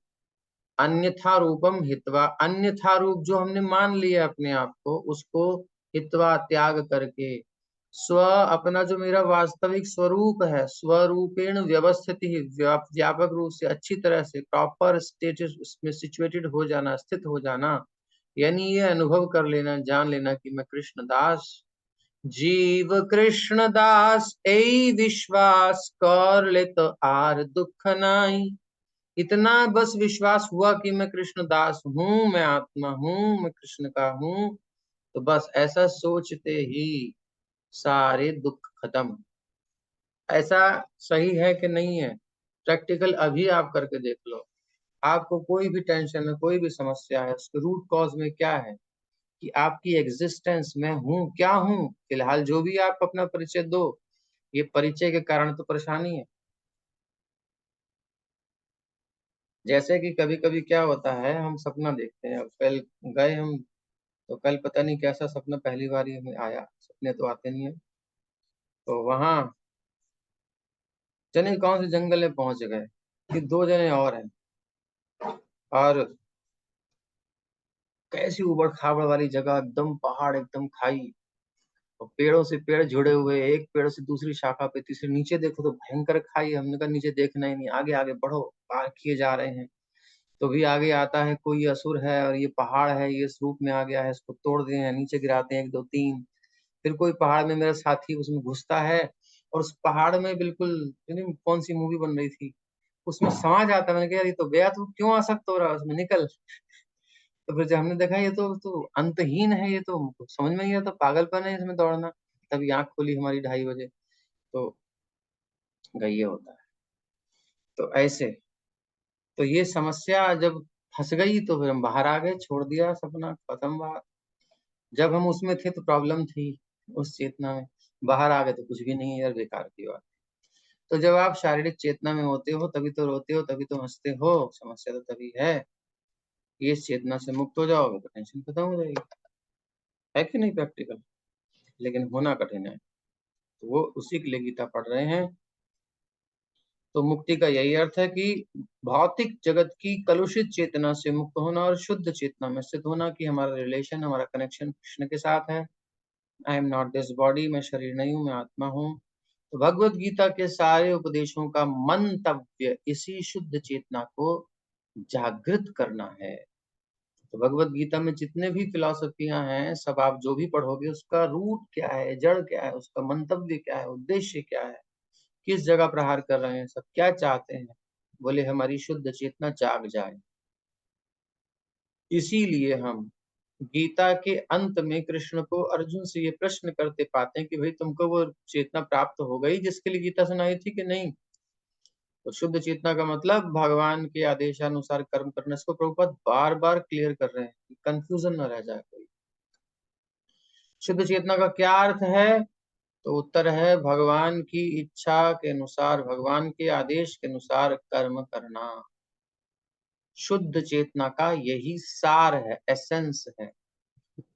अन्यथा रूपम हित्वा, अन्यथा रूप जो हमने मान लिया अपने आप को, उसको हित्वा त्याग करके, स्व अपना जो मेरा वास्तविक स्वरूप है, स्वरूपेण व्यवस्थित ही, व्यापक रूप से, अच्छी तरह से, प्रॉपर स्टेटस उसमें सिचुएटेड हो जाना, स्थित हो जाना। यानी ये अनुभव कर लेना, जान लेना कि मैं कृष्ण दास, जीव कृष्ण दास, ए विश्वास कर ले तो आर दुख नाई। इतना बस विश्वास हुआ कि मैं कृष्ण दास हूँ, मैं आत्मा हूँ, मैं कृष्ण का हूँ, तो बस ऐसा सोचते ही सारे दुख खत्म। ऐसा सही है कि नहीं है? प्रैक्टिकल अभी आप करके देख लो। आपको कोई भी टेंशन है, कोई भी समस्या है, उसके रूट कॉज में क्या है? कि आपकी एग्जिस्टेंस में हूँ, क्या हूँ फिलहाल, जो भी आप अपना परिचय दो, ये परिचय के कारण तो परेशानी है। जैसे कि कभी कभी क्या होता है, हम सपना देखते हैं। कल गए हम, तो कल पता नहीं कैसा सपना पहली बार ही हमें आया, सपने तो आते नहीं है। तो वहां जने कौन से जंगल में पहुंच गए कि दो जने और हैं, और कैसी उबड़ खाबड़ वाली जगह, एकदम पहाड़, एकदम खाई, और पेड़ों से पेड़ जुड़े हुए, एक पेड़ से दूसरी शाखा पे तीसरी, नीचे देखो तो भयंकर खाई। हमने कहा नीचे देखना ही नहीं, आगे आगे बढ़ो, पार किए जा रहे हैं। तो भी आगे आता है कोई असुर है, और ये पहाड़ है, ये इस रूप में आ गया है, इसको तोड़ दिए हैं, नीचे गिराते हैं, एक दो तीन। फिर कोई पहाड़ में मेरा साथी उसमें घुसता है, और उस पहाड़ में बिल्कुल, कौन सी मूवी बन रही थी, उसमें समा जाता है। मैंने कहा ये तो गया, तू क्यों आसक्त हो रहा है उसमें, निकल। तो फिर जब हमने देखा ये तो अंतहीन है, ये तो समझ में नहीं आता, पागलपन है इसमें दौड़ना। तभी आंख खोली हमारी 2:30 बजे। तो ये होता है। तो ऐसे, तो ये समस्या जब फंस गई, तो फिर हम बाहर आ गए, छोड़ दिया सपना, खत्म बात। जब हम उसमें थे तो प्रॉब्लम थी, उस चेतना में। बाहर आ गए तो कुछ भी नहीं है यार, बेकार की बात। तो जब आप शारीरिक चेतना में होते हो, तभी तो रोते हो, तभी तो हंसते हो। समस्या तो तभी है। ये चेतना से मुक्त हो जाओगे तो टेंशन खत्म हो जाएगी। है कि नहीं प्रैक्टिकल? लेकिन होना कठिन है। तो वो उसी के लिए गीता पढ़ रहे हैं। तो मुक्ति का यही अर्थ है कि भौतिक जगत की कलुषित चेतना से मुक्त होना और शुद्ध चेतना में स्थित होना, कि हमारा रिलेशन, हमारा कनेक्शन कृष्ण के साथ है। I am not this body, मैं शरीर नहीं हूँ, मैं आत्मा हूँ। तो भगवत गीता के सारे उपदेशों का मंतव्य इसी शुद्ध चेतना को जागृत करना है। तो भगवत गीता में जितने भी फिलॉसफियां हैं, सब आप जो भी पढ़ोगे, उसका रूट क्या है, जड़ क्या है, उसका मंतव्य क्या है, उद्देश्य क्या है, किस जगह प्रहार कर रहे हैं, सब क्या चाहते हैं? बोले हमारी शुद्ध चेतना जाग जाए। इसीलिए हम गीता के अंत में कृष्ण को अर्जुन से ये प्रश्न करते पाते हैं कि भाई तुमको वो चेतना प्राप्त हो गई जिसके लिए गीता सुनाई थी कि नहीं? तो शुद्ध चेतना का मतलब भगवान के आदेशानुसार कर्म करने। इसको प्रभुपाद बार बार क्लियर कर रहे हैं, कंफ्यूजन न रह जाए कोई। शुद्ध चेतना का क्या अर्थ है? तो उत्तर है भगवान की इच्छा के अनुसार, भगवान के आदेश के अनुसार कर्म करना। शुद्ध चेतना का यही सार है, एसेंस है।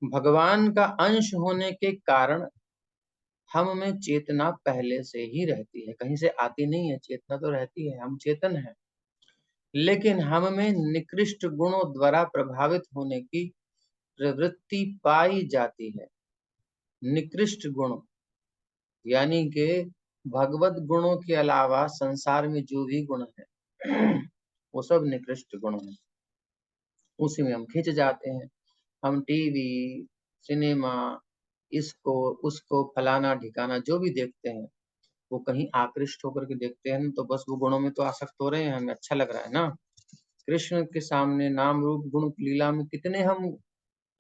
भगवान का अंश होने के कारण हम में चेतना पहले से ही रहती है, कहीं से आती नहीं है। चेतना तो रहती है, हम चेतन हैं, लेकिन हम में निकृष्ट गुणों द्वारा प्रभावित होने की प्रवृत्ति पाई जाती है। निकृष्ट गुण यानी कि भगवत गुणों के अलावा संसार में जो भी गुण है वो सब निकृष्ट गुण है। उसी में हम खिंच जाते हैं। हम टीवी, सिनेमा, इसको उसको फलाना ठिकाना जो भी देखते हैं वो कहीं आकृष्ट होकर के देखते हैं तो बस वो गुणों में तो आसक्त हो रहे हैं, हमें अच्छा लग रहा है ना। कृष्ण के सामने नाम रूप गुण लीला में कितने हम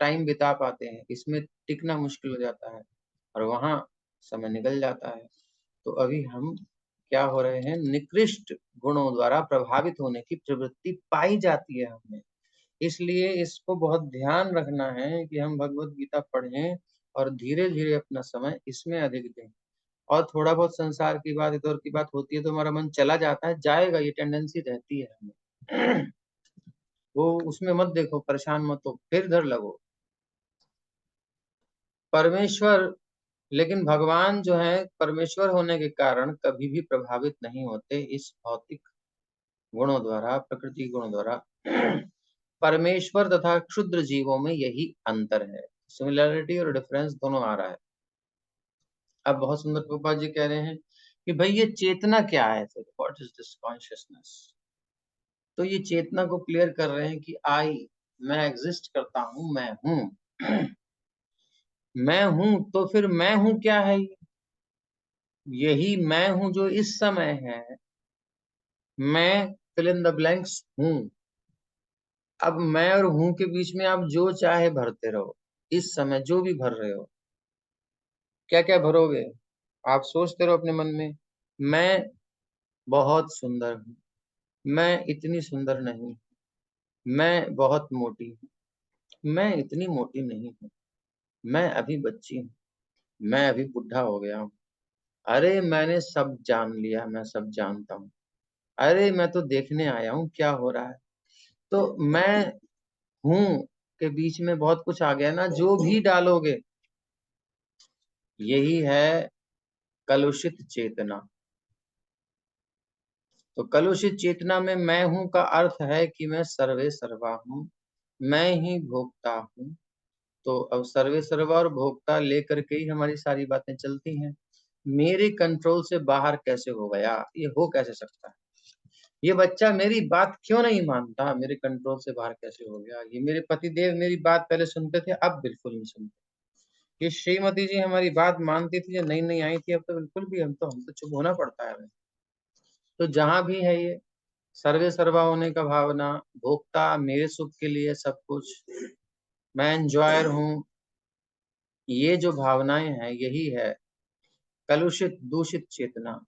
टाइम बिता पाते हैं, इसमें टिकना मुश्किल हो जाता है और वहां समय निकल जाता है। तो अभी हम क्या हो रहे हैं, निकृष्ट गुणों द्वारा प्रभावित होने की प्रवृत्ति पाई जाती है हमें। इसलिए इसको बहुत ध्यान रखना है कि हम भगवत गीता पढ़ें और धीरे धीरे अपना समय इसमें अधिक दें। और थोड़ा बहुत संसार की बात इधर की बात होती है तो हमारा मन चला जाता है, जाएगा, ये टेंडेंसी रहती है हमें। वो उसमें मत देखो, परेशान मत हो, फिर इधर लगो। परमेश्वर, लेकिन भगवान जो है परमेश्वर होने के कारण कभी भी प्रभावित नहीं होते इस भौतिक गुणों द्वारा, प्रकृति गुणों द्वारा। परमेश्वर तथा क्षुद्र जीवों में यही अंतर है, सिमिलरिटी और डिफरेंस दोनों आ रहा है। अब बहुत सुंदर गोपाल जी कह रहे हैं कि भाई ये चेतना क्या है, फिर व्हाट इज दिस कॉन्शियसनेस। तो ये चेतना को क्लियर कर रहे हैं कि मैं एग्जिस्ट करता हूं, मैं हूं। मैं हूं तो फिर मैं हूं क्या है, यही मैं हूं जो इस समय है। मैं फिल इन द ब्लैंक्स हूं। अब मैं और हूं के बीच में आप जो चाहे भरते रहो, इस समय जो भी भर रहे हो। क्या क्या भरोगे, आप सोचते रहो अपने मन में। मैं बहुत सुंदर हूँ, मैं इतनी सुंदर नहीं, मैं बहुत मोटी हूँ, मैं इतनी मोटी नहीं हूँ, मैं अभी बच्ची हूँ, मैं अभी बुढ़ा हो गया हूँ, अरे मैंने सब जान लिया, मैं सब जानता हूँ, अरे मैं तो देखने आया हूँ क्या हो रहा है। तो मैं हूँ के बीच में बहुत कुछ आ गया ना, जो भी डालोगे यही है कलुषित चेतना। तो कलुषित चेतना में मैं हूं का अर्थ है कि मैं सर्वे सर्वा हूं, मैं ही भोक्ता हूं। तो अब सर्वे सर्वा और भोक्ता लेकर के ही हमारी सारी बातें चलती हैं। मेरे कंट्रोल से बाहर कैसे हो गया, ये हो कैसे सकता है। ये बच्चा मेरी बात क्यों नहीं मानता, मेरे कंट्रोल से बाहर कैसे हो गया। ये मेरे पति देव मेरी बात पहले सुनते थे, अब बिल्कुल नहीं सुनते। ये श्रीमती जी हमारी बात मानती थी जब नई नई आई थी, अब तो बिल्कुल भी हम तो चुप होना पड़ता है हमें। तो जहां भी है ये सर्वे सर्वा होने का भावना, भोक्ता, मेरे सुख के लिए सब कुछ, मैं एंजॉयर हूँ, ये जो भावनाएं हैं यही है कलुषित दूषित चेतना।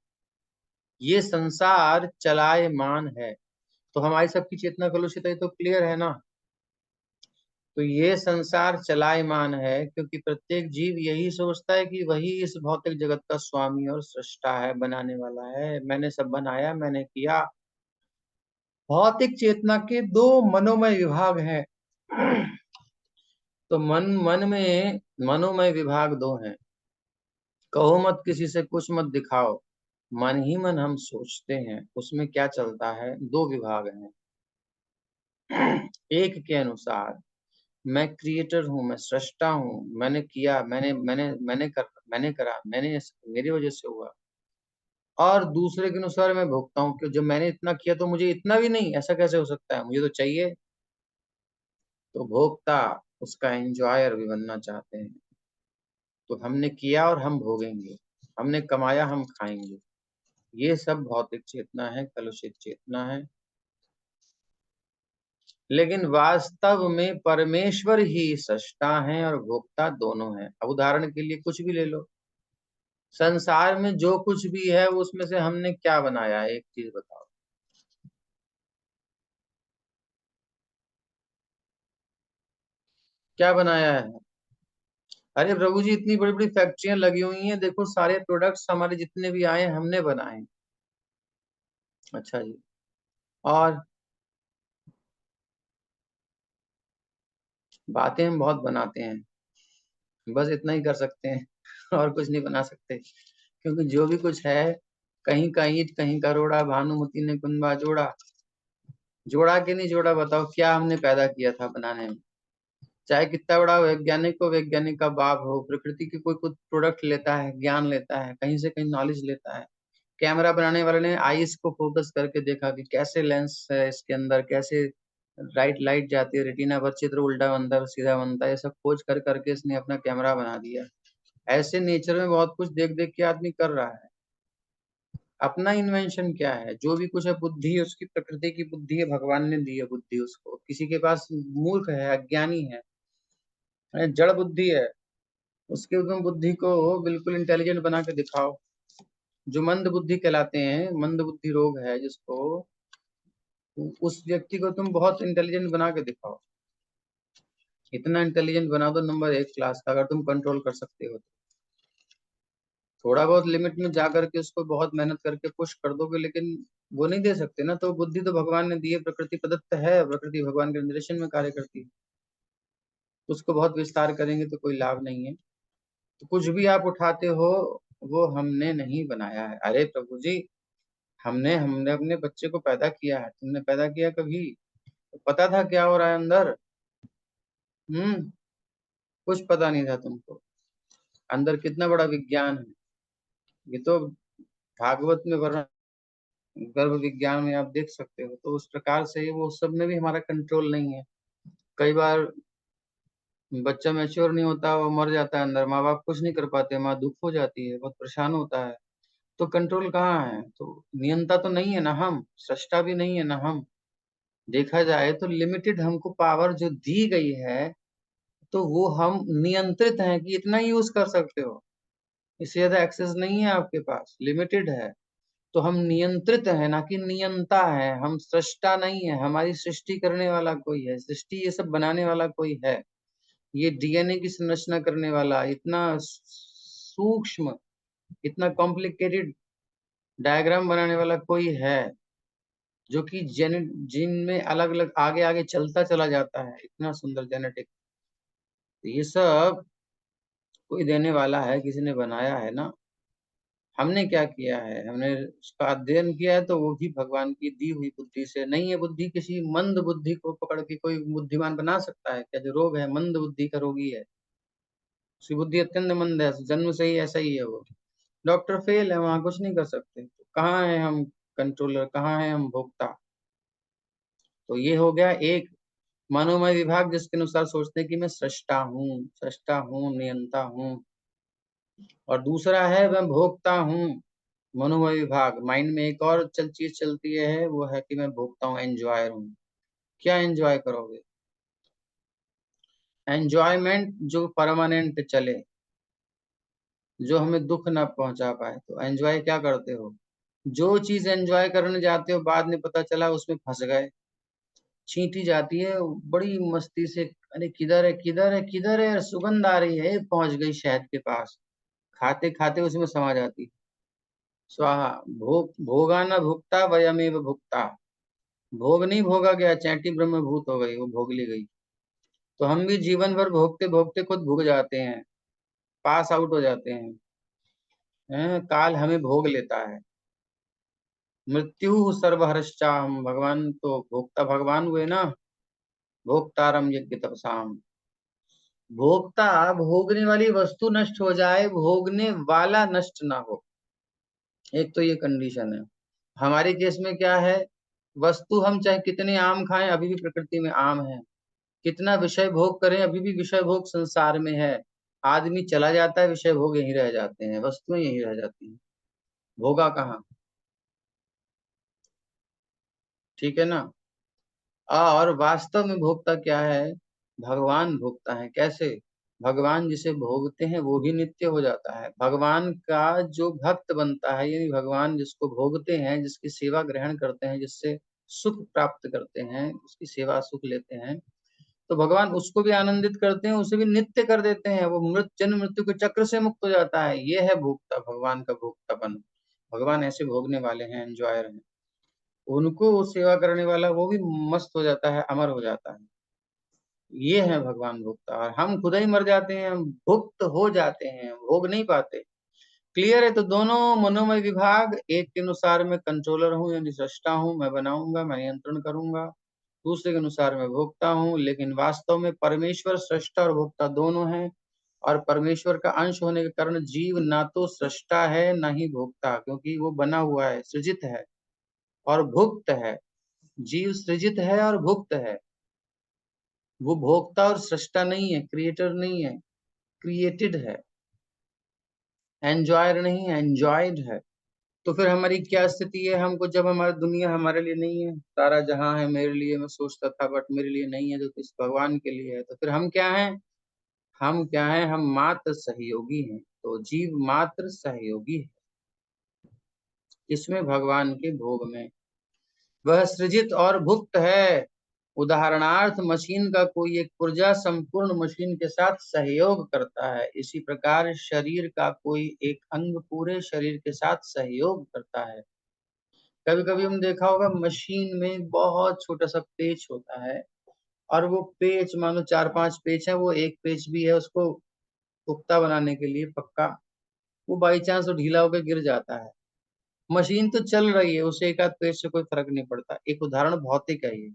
ये संसार चलायमान है, तो हमारी सबकी चेतना कलुषित है तो क्लियर है ना। तो ये संसार चलायमान है क्योंकि प्रत्येक जीव यही सोचता है कि वही इस भौतिक जगत का स्वामी और सृष्टा है, बनाने वाला है, मैंने सब बनाया, मैंने किया। भौतिक चेतना के दो मनोमय विभाग हैं। तो मन में मनोमय विभाग दो हैं। कहो मत किसी से कुछ मत दिखाओ, मन ही मन हम सोचते हैं, उसमें क्या चलता है, दो विभाग हैं। एक के अनुसार मैं क्रिएटर हूँ, मैं सृष्टा हूँ, मैंने किया, मैंने करा, मैंने मेरी वजह से हुआ। और दूसरे के अनुसार मैं भोगता हूँ कि जब मैंने इतना किया तो मुझे इतना भी नहीं, ऐसा कैसे हो सकता है, मुझे तो चाहिए। तो भोक्ता उसका एंजॉयर भी बनना चाहते हैं। तो हमने किया और हम भोगेंगे, हमने कमाया हम खाएंगे। ये सब भौतिक चेतना है, कलुषित चेतना है। लेकिन वास्तव में परमेश्वर ही सृष्टा है और भोक्ता दोनों है। अब उदाहरण के लिए कुछ भी ले लो, संसार में जो कुछ भी है उसमें से हमने क्या बनाया है, एक चीज बताओ। क्या बनाया है। अरे प्रभु जी इतनी बड़ी बड़ी फैक्ट्रियां लगी हुई हैं, देखो सारे प्रोडक्ट्स हमारे जितने भी आए हैं हमने बनाए हैं। अच्छा जी। और बातें हम बहुत बनाते हैं, बस इतना ही कर सकते हैं। और कुछ नहीं बना सकते, क्योंकि जो भी कुछ है, कहीं का ईंट कहीं का रोड़ा, भानुमति ने कुंबा जोड़ा। जोड़ा कि नहीं जोड़ा, बताओ क्या हमने पैदा किया था बनाने में। चाहे कितना बड़ा वैज्ञानिक हो, वैज्ञानिक का बाप हो, प्रकृति की कोई कुछ प्रोडक्ट लेता है, ज्ञान लेता है, कहीं से कहीं नॉलेज लेता है। कैमरा बनाने वाले ने आईज को फोकस करके देखा कि कैसे लेंस है इसके अंदर, कैसे राइट लाइट जाती है रेटिना पर, चित्र उल्टा बनता है सीधा बनता है, ये सब खोज कर करके इसने अपना कैमरा बना दिया। ऐसे नेचर में बहुत कुछ देख देख के आदमी कर रहा है। अपना इन्वेंशन क्या है? जो भी कुछ है बुद्धि है, उसकी प्रकृति की बुद्धि है, भगवान ने दी है बुद्धि उसको। किसी के पास मूर्ख है, अज्ञानी है, जड़ बुद्धि है, उसके उद्गम बुद्धि को बिल्कुल इंटेलिजेंट बना के दिखाओ। जो मंद बुद्धि कहलाते हैं, मंद बुद्धि रोग है जिसको, उस व्यक्ति को तुम बहुत इंटेलिजेंट बना के दिखाओ। इतना इंटेलिजेंट बना दो नंबर 1 क्लास का, अगर तुम कंट्रोल कर सकते हो तो। थोड़ा बहुत लिमिट में जा करके उसको बहुत मेहनत करके पुश कर दोगे, लेकिन वो नहीं दे सकते ना। तो बुद्धि तो भगवान ने दी है, प्रकृति प्रदत्त है, प्रकृति भगवान के निर्देशन में कार्य करती है। उसको बहुत विस्तार करेंगे तो कोई लाभ नहीं है। तो कुछ भी आप उठाते हो वो हमने नहीं बनाया है। अरे प्रभु जी, हमने हमने अपने बच्चे को पैदा किया है, तुमने पैदा किया कभी? तो पता था क्या हो रहा है अंदर? कुछ पता नहीं था तुमको अंदर कितना बड़ा विज्ञान है। ये तो भागवत में वर्णन, गर्भ विज्ञान में आप देख सकते हो। तो उस प्रकार से वो सब में भी हमारा कंट्रोल नहीं है। कई बार बच्चा मैच्योर नहीं होता, वो मर जाता है अंदर, माँ बाप कुछ नहीं कर पाते, माँ दुख हो जाती है, बहुत परेशान होता है। तो कंट्रोल कहाँ है? तो नियंता तो नहीं है ना हम, सृष्टा भी नहीं है ना हम। देखा जाए तो लिमिटेड हमको पावर जो दी गई है, तो वो हम नियंत्रित हैं कि इतना ही यूज कर सकते हो, इससे ज्यादा एक्सेस नहीं है आपके पास, लिमिटेड है। तो हम नियंत्रित है ना कि नियंता है। हम सृष्टा नहीं है, हमारी सृष्टि करने वाला कोई है, सृष्टि ये सब बनाने वाला कोई है। ये डीएनए की संरचना करने वाला, इतना सूक्ष्म, इतना कॉम्प्लिकेटेड डायग्राम बनाने वाला कोई है, जो कि जीन में अलग अलग आगे आगे चलता चला जाता है, इतना सुंदर जेनेटिक। ये सब कोई देने वाला है, किसी ने बनाया है ना। हमने क्या किया है? हमने उसका अध्ययन किया है, तो वो भी भगवान की दी हुई बुद्धि से। नहीं है बुद्धि, किसी मंद बुद्धि को पकड़ के कोई बुद्धिमान बना सकता है क्या? जो रोग है मंद बुद्धि का रोगी है, उसकी बुद्धि अत्यंत मंद है, जन्म से ही ऐसा ही है वो। डॉक्टर फेल है, वहां कुछ नहीं कर सकते। तो कहाँ है हम कंट्रोलर, कहाँ है हम भोक्ता? तो ये हो गया एक मनोमय विभाग, जिसके अनुसार सोचते हैं कि मैं सृष्टा हूँ, नियंता हूँ। और दूसरा है मैं भोगता हूँ, मनोमय विभाग। माइंड में एक और चीज चलती है, वो है कि मैं भोगता हूँ, एंजॉयर हूँ। क्या एंजॉय करोगे? एंजॉयमेंट जो परमानेंट चले, जो हमें दुख ना पहुंचा पाए, तो एंजॉय क्या करते हो? जो चीज एंजॉय करने जाते हो, बाद में पता चला उसमें फंस गए, छींटी जाती है बड़ी मस्ती से, अरे किधर है किधर है किधर है, सुगंध आ रही है, पहुंच गई शहद के पास, खाते खाते उसमें समा जाती। स्वाहा। भोगा न भुगता वयमेव भुगता। भोग नहीं भोगा गया, चैंटी ब्रह्मभूत हो गई, वो भोग ली गई। तो हम भी जीवन भर भोगते भोगते खुद भुग जाते हैं, पास आउट हो जाते काल हमें भोग लेता है। मृत्यु सर्वहरश्चाहम, भगवान तो भोक्ता भगवान हुए ना। भोक्तारम यज्ञ तपसाम। भोक्ता, भोगने वाली वस्तु नष्ट हो जाए, भोगने वाला नष्ट ना हो, एक तो ये कंडीशन है। हमारे केस में क्या है? वस्तु हम चाहे कितने आम खाएं, अभी भी प्रकृति में आम है। कितना विषय भोग करें, अभी भी विषय भोग संसार में है। आदमी चला जाता है, विषय भोग यहीं रह जाते हैं, वस्तुएं यहीं रह जाती हैं, भोगा कहाँ? ठीक है ना। और वास्तव में भोक्ता क्या है? भगवान भोक्ता है। कैसे? भगवान जिसे भोगते हैं वो भी नित्य हो जाता है। भगवान का जो भक्त बनता है, यानी भगवान जिसको भोगते हैं, जिसकी सेवा ग्रहण करते हैं, जिससे सुख प्राप्त करते हैं, उसकी सेवा सुख लेते हैं, तो भगवान उसको भी आनंदित करते हैं, उसे भी नित्य कर देते हैं। वो जन्म मृत्यु के चक्र से मुक्त हो जाता है। ये है भोक्ता, भगवान का भोक्तापन। भगवान ऐसे भोगने वाले हैं, एंजॉयर हैं। उनको वो सेवा करने वाला वो भी मस्त हो जाता है, अमर हो जाता है। ये है भगवान भोक्ता। और हम खुद ही मर जाते हैं, हम भुक्त हो जाते हैं, भोग नहीं पाते। क्लियर है? तो दोनों मनोमय विभाग, एक के अनुसार मैं कंट्रोलर हूँ, यानी सृष्टा हूँ, मैं बनाऊंगा, मैं नियंत्रण करूंगा। दूसरे के अनुसार मैं भोक्ता हूँ। लेकिन वास्तव में परमेश्वर सृष्टा और भोक्ता दोनों हैं। और परमेश्वर का अंश होने के कारण जीव ना तो सृष्टा है ना ही भोक्ता, क्योंकि वो बना हुआ है, सृजित है और भुक्त है। जीव सृजित है और भुक्त है, वो भोक्ता और सृष्टा नहीं है, क्रिएटर नहीं है, क्रिएटेड है। एंजॉय नहीं है, एंजॉयड है। तो फिर हमारी क्या स्थिति है, हमको जब हमारी दुनिया हमारे लिए नहीं है, सारा जहां है मेरे लिए, मैं सोचता था बट मेरे लिए नहीं है, जो तो इस भगवान के लिए है, तो फिर हम क्या हैं, हम क्या हैं, हम मात्र सहयोगी हैं। तो जीव मात्र सहयोगी है इसमें, भगवान के भोग में। वह सृजित और भुक्त है। उदाहरणार्थ मशीन का कोई एक पुर्जा संपूर्ण मशीन के साथ सहयोग करता है, इसी प्रकार शरीर का कोई एक अंग पूरे शरीर के साथ सहयोग करता है। कभी कभी हम देखा होगा मशीन में बहुत छोटा सा पेच होता है, और वो पेच मान लो 4-5 पेच है, वो एक पेच भी है उसको पुख्ता बनाने के लिए पक्का, वो बाई चांस वो ढीला होकर गिर जाता है। मशीन तो चल रही है, उसे एक आध पेज से कोई फर्क नहीं पड़ता, एक उदाहरण भौतिक है ये।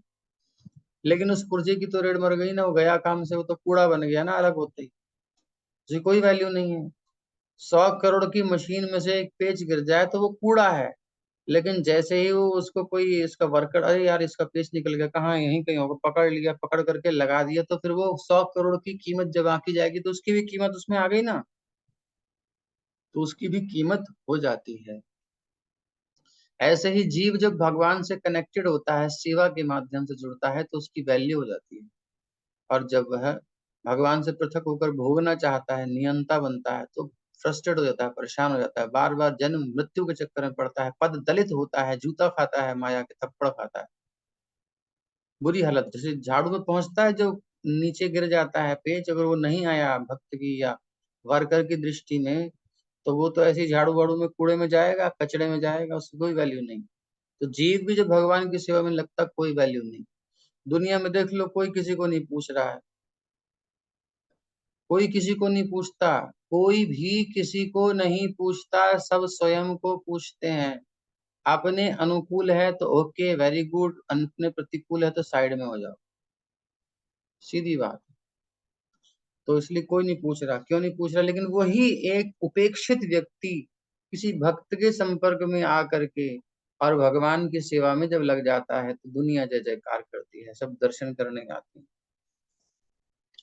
लेकिन उस पुर्जे की तो रेड मर गई ना, वो गया काम से, वो तो कूड़ा बन गया ना अलग होते ही, उसे कोई वैल्यू नहीं है। 100 करोड़ की मशीन में से एक पेज गिर जाए तो वो कूड़ा है, लेकिन जैसे ही वो उसको कोई इसका वर्कर, अरे यार इसका पेज निकल गया, कहाँ है? यहीं कहीं होगा, पकड़ लिया, पकड़ करके लगा दिया, तो फिर वो 100 करोड़ की कीमत जब आकी जाएगी तो उसकी भी कीमत उसमें आ गई ना, तो उसकी भी कीमत हो जाती है। ऐसे ही जीव जब भगवान से कनेक्टेड होता है, सेवा के माध्यम से जुड़ता है, तो उसकी वैल्यू हो जाती है। और जब वह भगवान से पृथक होकर भोगना चाहता है, नियंता बनता है, तो फ्रस्ट्रेट हो जाता है, परेशान हो जाता है, बार बार जन्म मृत्यु के चक्कर में पड़ता है, पद दलित होता है, जूता खाता है, माया के थप्पड़ खाता है, बुरी हालत। जैसे झाड़ू में पहुंचता है, जो नीचे गिर जाता है पेच, अगर वो नहीं आया भक्त की या वर्कर की दृष्टि में, तो वो तो ऐसे ही झाड़ू वाड़ू में कूड़े में जाएगा, कचड़े में जाएगा, उसकी कोई वैल्यू नहीं। तो जीव भी जो भगवान की सेवा में लगता, कोई वैल्यू नहीं। दुनिया में देख लो, कोई किसी को नहीं पूछ रहा है, कोई किसी को नहीं पूछता, कोई भी किसी को नहीं पूछता, सब स्वयं को पूछते हैं। अपने अनुकूल है तो ओके वेरी गुड, अपने प्रतिकूल है तो साइड में हो जाओ, सीधी बात। तो इसलिए कोई नहीं पूछ रहा, क्यों नहीं पूछ रहा, लेकिन वही एक उपेक्षित व्यक्ति किसी भक्त के संपर्क में आकर के और भगवान की सेवा में जब लग जाता है, तो दुनिया जय जयकार करती है, सब दर्शन करने आते हैं।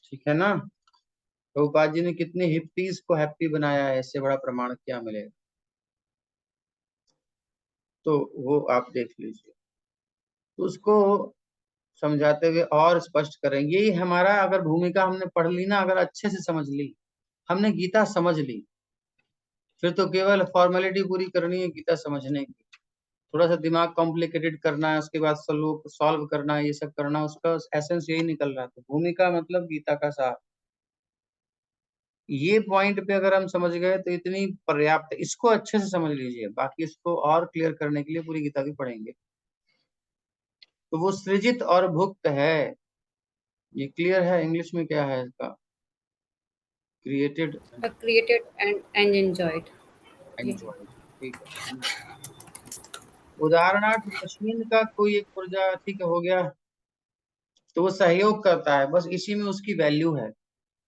ठीक है ना? प्रभुपाद जी ने कितने हिप्पीज को हैप्पी बनाया है, इससे बड़ा प्रमाण क्या मिलेगा? तो वो आप देख लीजिए, तो उसको समझाते हुए और स्पष्ट करेंगे। यही हमारा, अगर भूमिका हमने पढ़ ली ना, अगर अच्छे से समझ ली, हमने गीता समझ ली, फिर तो केवल फॉर्मेलिटी पूरी करनी है गीता समझने की। थोड़ा सा दिमाग कॉम्प्लिकेटेड करना है, उसके बाद सॉल्व करना है, ये सब करना, उसका एसेंस यही निकल रहा था। भूमिका मतलब गीता का सार। ये पॉइंट पे अगर हम समझ गए तो इतनी पर्याप्त है, इसको अच्छे से समझ लीजिए, बाकी इसको और क्लियर करने के लिए पूरी गीता भी पढ़ेंगे। तो वो सृजित और भुक्त है, ये क्लियर है। इंग्लिश में क्या है इसका? Created,
created and enjoyed. ये
एंजॉय। ठीक है। उदाहरणार्थ मशीन का कोई एक पुर्जा ठीक हो गया, तो वो सहयोग करता है, बस इसी में उसकी वैल्यू है।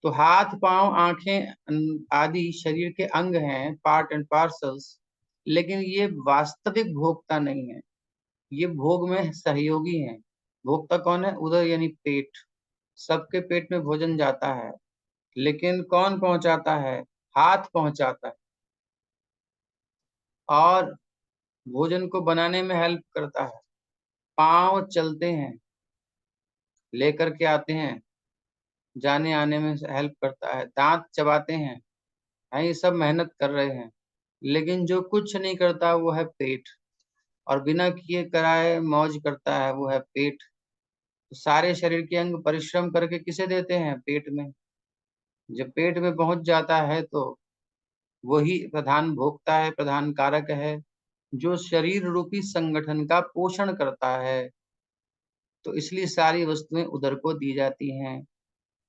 तो हाथ पांव आंखें आदि शरीर के अंग हैं, पार्ट एंड पार्सल्स, लेकिन ये वास्तविक भोक्ता नहीं है, ये भोग में सहयोगी हैं। भोक्ता कौन है? उदर यानी पेट। सबके पेट में भोजन जाता है, लेकिन कौन पहुंचाता है? हाथ पहुंचाता है, और भोजन को बनाने में हेल्प करता है। पांव चलते हैं, लेकर के आते हैं, जाने आने में हेल्प करता है। दांत चबाते हैं, हाँ, ये सब मेहनत कर रहे हैं, लेकिन जो कुछ नहीं करता वो है पेट, और बिना किए कराए मौज करता है, वो है पेट। तो सारे शरीर के अंग परिश्रम करके किसे देते हैं? पेट में। जब पेट में पहुंच जाता है तो वही प्रधान भोक्ता है, प्रधान कारक है, जो शरीर रूपी संगठन का पोषण करता है। तो इसलिए सारी वस्तुएं उदर को दी जाती हैं।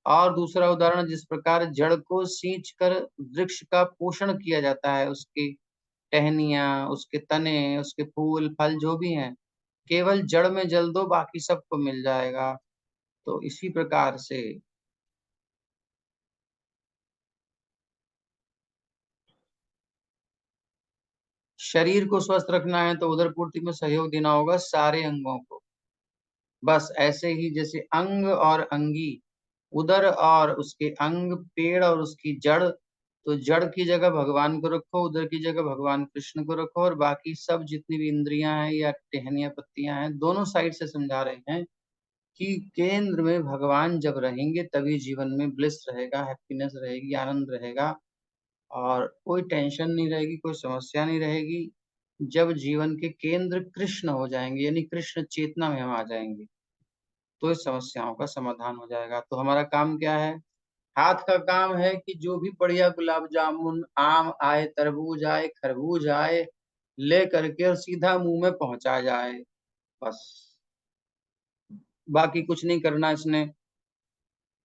और दूसरा उदाहरण, जिस प्रकार जड़ को सींच कर वृक्ष का पोषण किया जाता है, उसकी टहनियाँ, उसके तने, उसके फूल फल जो भी हैं, केवल जड़ में जल दो, बाकी सबको मिल जाएगा। तो इसी प्रकार से शरीर को स्वस्थ रखना है तो उदर पूर्ति में सहयोग देना होगा सारे अंगों को। बस ऐसे ही जैसे अंग और अंगी, उदर और उसके अंग, पेड़ और उसकी जड़, तो जड़ की जगह भगवान को रखो, उधर की जगह भगवान कृष्ण को रखो, और बाकी सब जितनी भी इंद्रियां हैं या टहनियां पत्तियां हैं, दोनों साइड से समझा रहे हैं कि केंद्र में भगवान जब रहेंगे तभी जीवन में ब्लिस रहेगा, हैप्पीनेस रहेगी, आनंद रहेगा, और कोई टेंशन नहीं रहेगी, कोई समस्या नहीं रहेगी। जब जीवन के केंद्र कृष्ण हो जाएंगे, यानी कृष्ण चेतना में हम आ जाएंगे, तो इस समस्याओं का समाधान हो जाएगा। तो हमारा काम क्या है? हाथ का काम है कि जो भी बढ़िया गुलाब जामुन, आम आए, तरबूज आए, खरबूज आए, ले करके और सीधा मुंह में पहुंचा जाए, बस। बाकी कुछ नहीं करना इसने।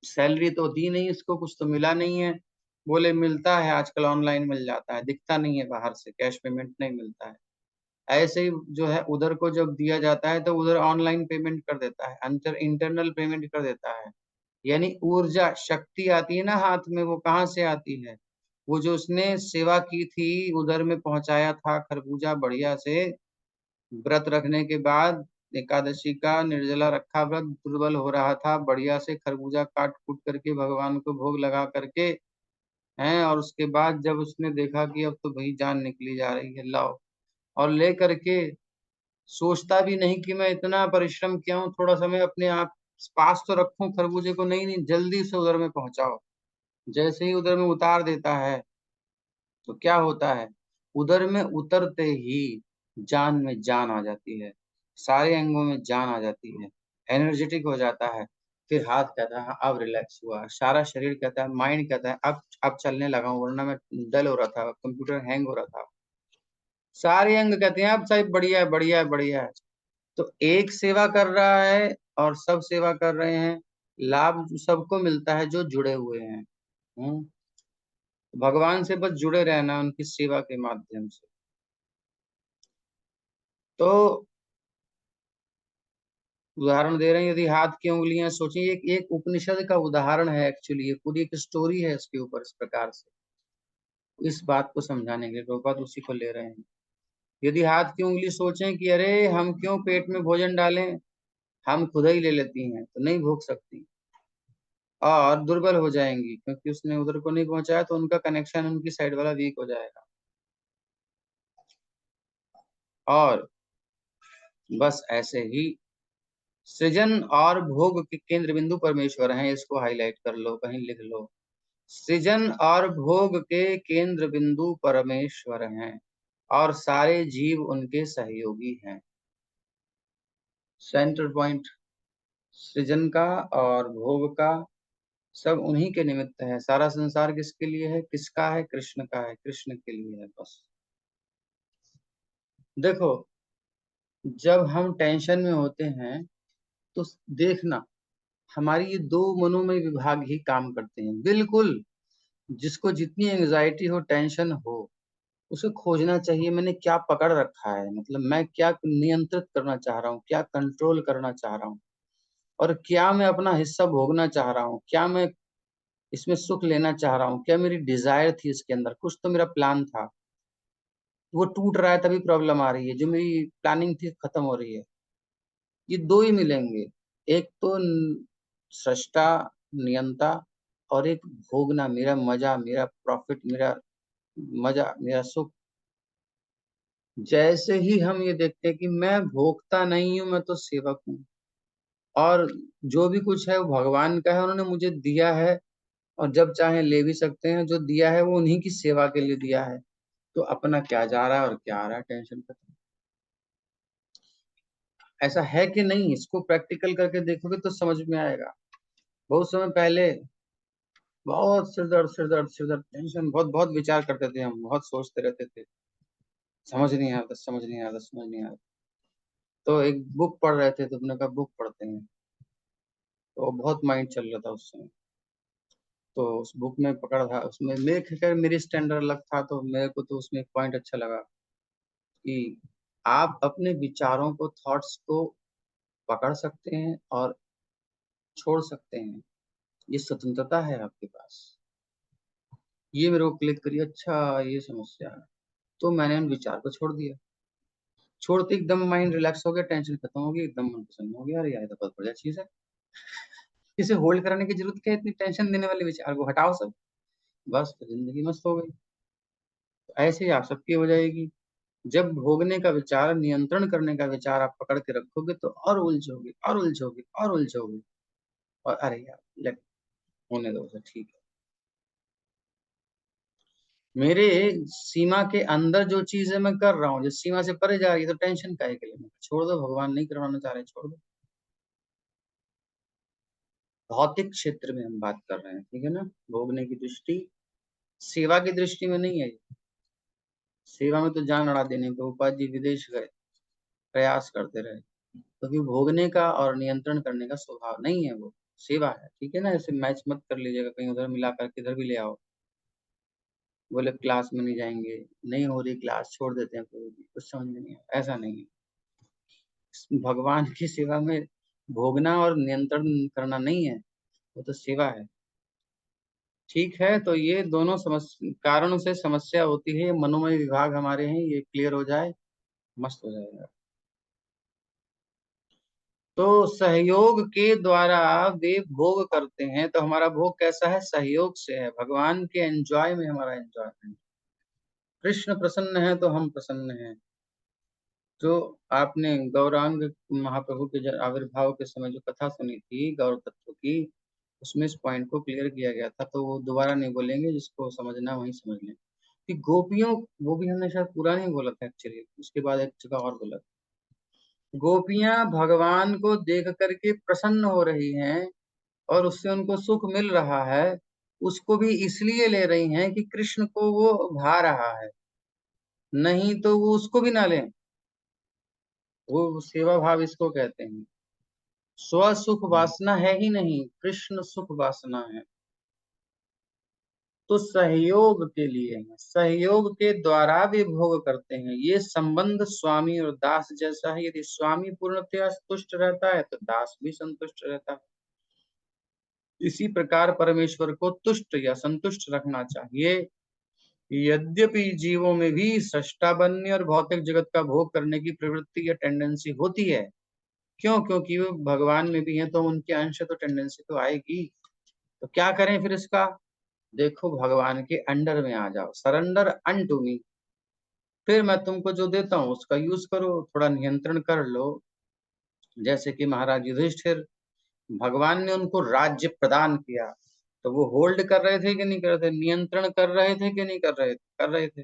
सैलरी तो दी नहीं इसको, कुछ तो मिला नहीं है। बोले मिलता है, आजकल ऑनलाइन मिल जाता है, दिखता नहीं है बाहर से, कैश पेमेंट नहीं मिलता है। ऐसे ही जो है उधर को जब दिया जाता है तो उधर ऑनलाइन पेमेंट कर देता है, इंटरनल पेमेंट कर देता है। यानी ऊर्जा शक्ति आती है ना हाथ में, वो कहाँ से आती है? वो जो उसने सेवा की थी, उधर में पहुंचाया था खरबूजा बढ़िया से, व्रत रखने के बाद, एकादशी का निर्जला रखा व्रत, दुर्बल हो रहा था, बढ़िया से खरबूजा काट कूट करके भगवान को भोग लगा करके हैं, और उसके बाद जब उसने देखा कि अब तो भाई जान निकली जा रही है, लाओ, और ले करके सोचता भी नहीं कि मैं इतना परिश्रम किया हूँ, थोड़ा समय अपने आप पास तो रखूं खरबूजे को, नहीं नहीं, जल्दी से उधर में पहुंचाओ। जैसे ही उधर में उतार देता है तो क्या होता है? उधर में उतरते ही जान में जान आ जाती है, सारे अंगों में जान आ जाती है, एनर्जेटिक हो जाता है। फिर हाथ कहता है हाँ, अब रिलैक्स हुआ, सारा शरीर कहता है, माइंड कहता है अब चलने लगा हूँ, वरना मैं डल हो रहा था, कंप्यूटर हैंग हो रहा था। सारे अंग कहते हैं अब साहब बढ़िया है, बढ़िया है, बढ़िया है। तो एक सेवा कर रहा है और सब सेवा कर रहे हैं, लाभ सबको मिलता है जो जुड़े हुए हैं। भगवान से बस जुड़े रहना उनकी सेवा के माध्यम से। तो उदाहरण दे रहे हैं, यदि हाथ की उंगलियां सोचिए, एक उपनिषद का उदाहरण है एक्चुअली, ये पूरी एक स्टोरी है इसके ऊपर, इस प्रकार से इस बात को समझाने के लिए प्रभुपाद उसी को ले रहे हैं। यदि हाथ की उंगली सोचें कि अरे हम क्यों पेट में भोजन डालें, हम खुद ही ले लेती हैं, तो नहीं भोग सकती और दुर्बल हो जाएंगी, क्योंकि उसने उधर को नहीं पहुंचाया, तो उनका कनेक्शन उनकी साइड वाला वीक हो जाएगा। और बस ऐसे ही सृजन और भोग के केंद्र बिंदु परमेश्वर हैं, इसको हाईलाइट कर लो, कहीं लिख लो। सृजन और भोग के केंद्र बिंदु परमेश्वर हैं और सारे जीव उनके सहयोगी हैं। सेंटर पॉइंट सृजन का और भोग का सब उन्हीं के निमित्त है। सारा संसार किसके लिए है? किसका है? कृष्ण का है, कृष्ण के लिए है बस। देखो, जब हम टेंशन में होते हैं तो देखना, हमारी ये दो मनोमय विभाग ही काम करते हैं बिल्कुल। जिसको जितनी एंजाइटी हो, टेंशन हो, उसे खोजना चाहिए मैंने क्या पकड़ रखा है, मतलब मैं क्या नियंत्रित करना चाह रहा हूँ, क्या कंट्रोल करना चाह रहा हूँ, और क्या मैं अपना हिस्सा भोगना चाह रहा हूँ, क्या मैं इसमें सुख लेना चाह रहा हूँ, क्या मेरी डिजायर थी इसके अंदर, कुछ तो मेरा प्लान था, वो टूट रहा है तभी प्रॉब्लम आ रही है, जो मेरी प्लानिंग थी खत्म हो रही है। ये दो ही मिलेंगे, एक तो सृष्टा, नियंता, और एक भोगना, मेरा मजा, मेरा प्रॉफिट, मेरा मजा, मेरा सुख। जैसे ही हम ये देखते हैं कि मैं भोगता नहीं हूं, मैं तो सेवक हूँ, और जो भी कुछ है वो भगवान का है, उन्होंने मुझे दिया है, और जब चाहे ले भी सकते हैं, जो दिया है वो उन्हीं की सेवा के लिए दिया है, तो अपना क्या जा रहा है और क्या आ रहा है, टेंशन खत्म। ऐसा है कि नहीं? इसको प्रैक्टिकल करके देखोगे तो समझ में आएगा। बहुत समय पहले बहुत सिर दर्द, सिर दर्द, सिर दर्द, टेंशन, बहुत बहुत विचार करते थे हम, बहुत सोचते रहते थे, समझ नहीं आता, समझ नहीं आता, समझ नहीं आता। तो एक बुक पढ़ रहे थे, तो अपने का बुक पढ़ते हैं, तो बहुत माइंड चल रहा था उस समय। तो उस बुक में पकड़ था, उसमें मेरे खैर मेरी स्टैंडर्ड अलग था, तो मेरे को तो उसमें एक पॉइंट अच्छा लगा कि आप अपने विचारों को, थॉट्स को पकड़ सकते हैं और छोड़ सकते हैं, ये स्वतंत्रता है आपके पास। ये मेरे को क्लिक करिए, अच्छा ये समस्या है, तो मैंने उन विचार को छोड़ दिया। छोड़ते एकदम माइंड रिलैक्स हो गया, टेंशन खत्म हो गई, एकदम मन प्रसन्न हो गया, अरे यार ये तो बहुत बढ़िया चीज है। इसे होल्ड कराने की जरूरत क्या है? इतनी टेंशन देने वाले विचार को हटाओ सब, बस जिंदगी मस्त हो गई। तो ऐसे ही आप सबकी हो जाएगी। जब भोगने का विचार, नियंत्रण करने का विचार आप पकड़ के रखोगे तो और उलझोगे और उलझोगे और उलझोगे, और अरे यार लग होने दो उसे, ठीक है। मेरे सीमा के अंदर जो चीज है मैं कर रहा हूँ, जिस सीमा से परे जा रही है तो टेंशन काहे के लिए, मैं छोड़ दो, भगवान नहीं करवाना चाह रहे, छोड़ दो। भौतिक क्षेत्र में हम बात कर रहे हैं, ठीक है ना। भोगने की दृष्टि सेवा की दृष्टि में नहीं है। सेवा में तो जान अड़ा देने को प्रभुपाद जी विदेश गए, प्रयास करते रहे, क्योंकि भोगने का और नियंत्रण करने का स्वभाव नहीं है, वो सेवा है, ठीक है ना। ऐसे मैच मत कर लीजिएगा, कहीं उधर मिला करके इधर भी ले आओ। बोले क्लास में नहीं जाएंगे, नहीं हो रही क्लास, छोड़ देते हैं, कोई भी कुछ समझ में नहीं आया, ऐसा नहीं है। भगवान की सेवा में भोगना और नियंत्रण करना नहीं है, वो तो सेवा है। ठीक है, तो ये दोनों कारणों से समस्या होती है। मनोमय विभाग हमारे हैं, ये क्लियर हो जाए, मस्त हो जाएगा। तो सहयोग के द्वारा वे भोग करते हैं, तो हमारा भोग कैसा है, सहयोग से है, भगवान के एंजॉय में हमारा एंजॉयमेंट। कृष्ण प्रसन्न है तो हम प्रसन्न हैं। जो आपने गौरांग महाप्रभु के आविर्भाव के समय जो कथा सुनी थी गौर तत्व की, उसमें इस पॉइंट को क्लियर किया गया था, तो वो दोबारा नहीं बोलेंगे, जिसको समझना वही समझ लें कि गोपियों, वो भी हमने शायद पूरा नहीं बोला था एक्चुअली, उसके बाद एक जगह और बोला, गोपियां भगवान को देख करके प्रसन्न हो रही हैं और उससे उनको सुख मिल रहा है, उसको भी इसलिए ले रही हैं कि कृष्ण को वो भा रहा है, नहीं तो वो उसको भी ना लें। वो सेवा भाव इसको कहते हैं। स्व सुख वासना है ही नहीं, कृष्ण सुख वासना है। तो सहयोग के लिए है, सहयोग के द्वारा भी भोग करते हैं। ये संबंध स्वामी और दास जैसा है, यदि स्वामी पूर्णतया संतुष्ट रहता है तो दास भी संतुष्ट रहता है। इसी प्रकार परमेश्वर को तुष्ट या संतुष्ट रखना चाहिए। यद्यपि जीवों में भी सृष्टा बनने और भौतिक जगत का भोग करने की प्रवृत्ति या टेंडेंसी होती है, क्यों, क्योंकि वो भगवान में भी है, तो उनके अंश तो टेंडेंसी तो आएगी। तो क्या करें फिर इसका, देखो भगवान के अंडर में आ जाओ, सरेंडर अनटू मी। फिर मैं तुमको जो देता हूँ उसका यूज करो, थोड़ा नियंत्रण कर लो। जैसे कि महाराज युधिष्ठिर, भगवान ने उनको राज्य प्रदान किया, तो वो होल्ड कर रहे थे कि नहीं कर रहे थे, नियंत्रण कर रहे थे कि नहीं कर रहे थे, कर रहे थे।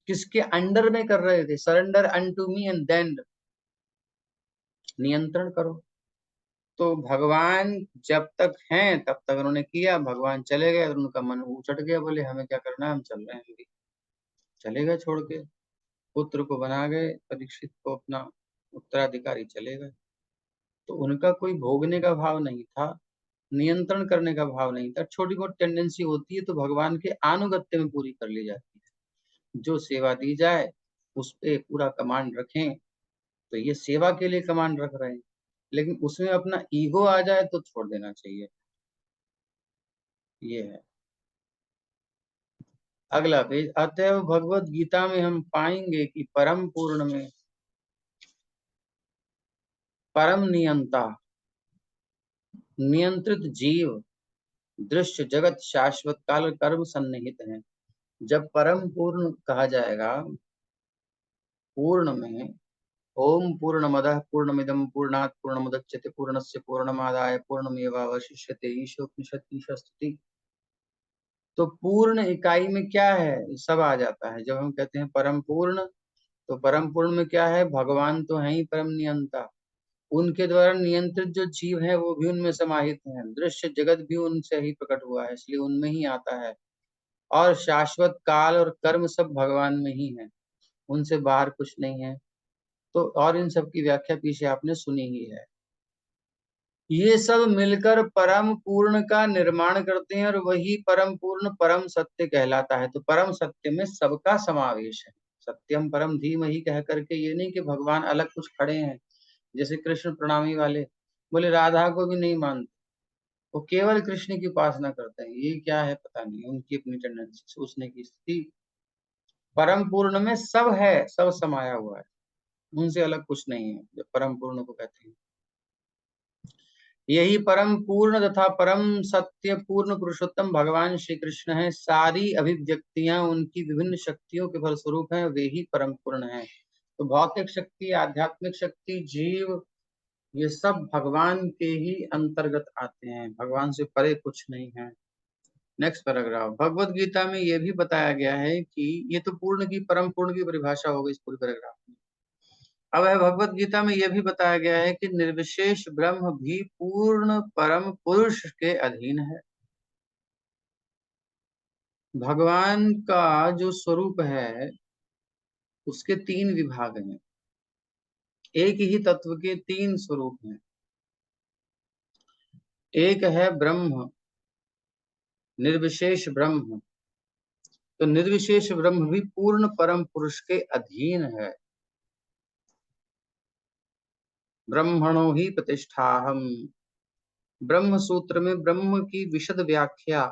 किसके अंडर में कर रहे थे, surrender unto me and then नियंत्रण करो। तो भगवान जब तक हैं तब तक उन्होंने किया, भगवान चले गए और उनका मन उचट गया, बोले हमें क्या करना है, हम चल रहे हैं, हम भी चले गए छोड़ के। पुत्र को बना गए, परीक्षित को अपना उत्तराधिकारी, चले गए। तो उनका कोई भोगने का भाव नहीं था, नियंत्रण करने का भाव नहीं था। छोटी बहुत टेंडेंसी होती है तो भगवान के आनुगत्य में पूरी कर ली जाती है। जो सेवा दी जाए उस पे पूरा कमांड रखें, तो ये सेवा के लिए कमांड रख रहे हैं, लेकिन उसमें अपना ईगो आ जाए तो छोड़ देना चाहिए। ये है अगला पेज। अतएव भगवत गीता में हम पाएंगे कि परम पूर्ण में परम नियंता नियंत्रित जीव दृश्य जगत शाश्वत काल कर्म सन्निहित है। जब परम पूर्ण कहा जाएगा, पूर्ण में ओम पूर्णमदः पूर्णमिदं पूर्णात् पूर्णमुदच्यते पूर्णस्य पूर्णमादाय पूर्णमेवावशिष्यते ईशोपनिषद की स्तुति। तो पूर्ण इकाई में क्या है, सब आ जाता है। जब हम कहते हैं परम पूर्ण, तो परम पूर्ण में क्या है, भगवान तो है ही परम नियंता, उनके द्वारा नियंत्रित जो जीव है वो भी उनमें समाहित है, दृश्य जगत भी उनसे ही प्रकट हुआ है, इसलिए उनमें ही आता है। और शाश्वत काल और कर्म सब भगवान में ही है, उनसे बाहर कुछ नहीं है। तो और इन सब की व्याख्या पीछे आपने सुनी ही है। ये सब मिलकर परम पूर्ण का निर्माण करते हैं और वही परम पूर्ण परम सत्य कहलाता है। तो परम सत्य में सबका समावेश है। सत्यम परम धीमहि कह करके ये नहीं कि भगवान अलग कुछ खड़े हैं, जैसे कृष्ण प्रणामी वाले बोले राधा को भी नहीं मानते, वो केवल कृष्ण की उपासना करते हैं। ये क्या है पता नहीं, उनकी अपनी टेंडेंसी सोचने की स्थिति। परम पूर्ण में सब है, सब समाया हुआ है, उनसे अलग कुछ नहीं है, जब परम पूर्ण को कहते हैं। यही परम पूर्ण तथा परम सत्य पूर्ण पुरुषोत्तम भगवान श्री कृष्ण है। सारी अभिव्यक्तियां उनकी विभिन्न शक्तियों के फलस्वरूप हैं, वे ही परम पूर्ण हैं। तो भौतिक शक्ति, आध्यात्मिक शक्ति, जीव, ये सब भगवान के ही अंतर्गत आते हैं, भगवान से परे कुछ नहीं है। नेक्स्ट पैराग्राफ, भगवत गीता में यह भी बताया गया है कि ये तो पूर्ण की, परम पूर्ण की परिभाषा हो गई इस पूरे पैराग्राफ में। अब है भगवत गीता में यह भी बताया गया है कि निर्विशेष ब्रह्म भी पूर्ण परम पुरुष के अधीन है। भगवान का जो स्वरूप है उसके तीन विभाग हैं, एक ही तत्व के तीन स्वरूप हैं। एक है ब्रह्म, निर्विशेष ब्रह्म। तो निर्विशेष ब्रह्म भी पूर्ण परम पुरुष के अधीन है। ब्रह्मणो ही प्रतिष्ठाहम, ब्रह्म सूत्र में ब्रह्म की विशद व्याख्या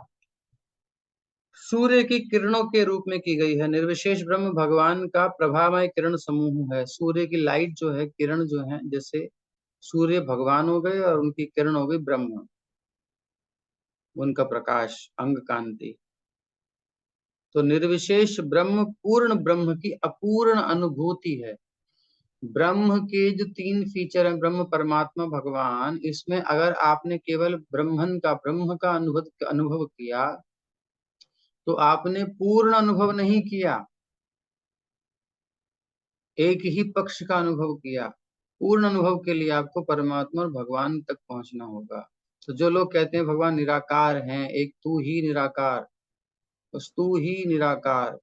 सूर्य की किरणों के रूप में की गई है। निर्विशेष ब्रह्म भगवान का प्रभामय किरण समूह है। सूर्य की लाइट जो है, किरण जो है, जैसे सूर्य भगवान हो गए और उनकी किरण हो गई ब्रह्म, उनका प्रकाश, अंग कांति। तो निर्विशेष ब्रह्म पूर्ण ब्रह्म की अपूर्ण अनुभूति है। ब्रह्म के जो तीन फीचर हैं, ब्रह्म, परमात्मा, भगवान, इसमें अगर आपने केवल ब्रह्म का अनुभव किया तो आपने पूर्ण अनुभव नहीं किया, एक ही पक्ष का अनुभव किया। पूर्ण अनुभव के लिए आपको परमात्मा और भगवान तक पहुंचना होगा। तो जो लोग कहते हैं भगवान निराकार हैं, एक तू ही निराकार, बस तू ही निराकार,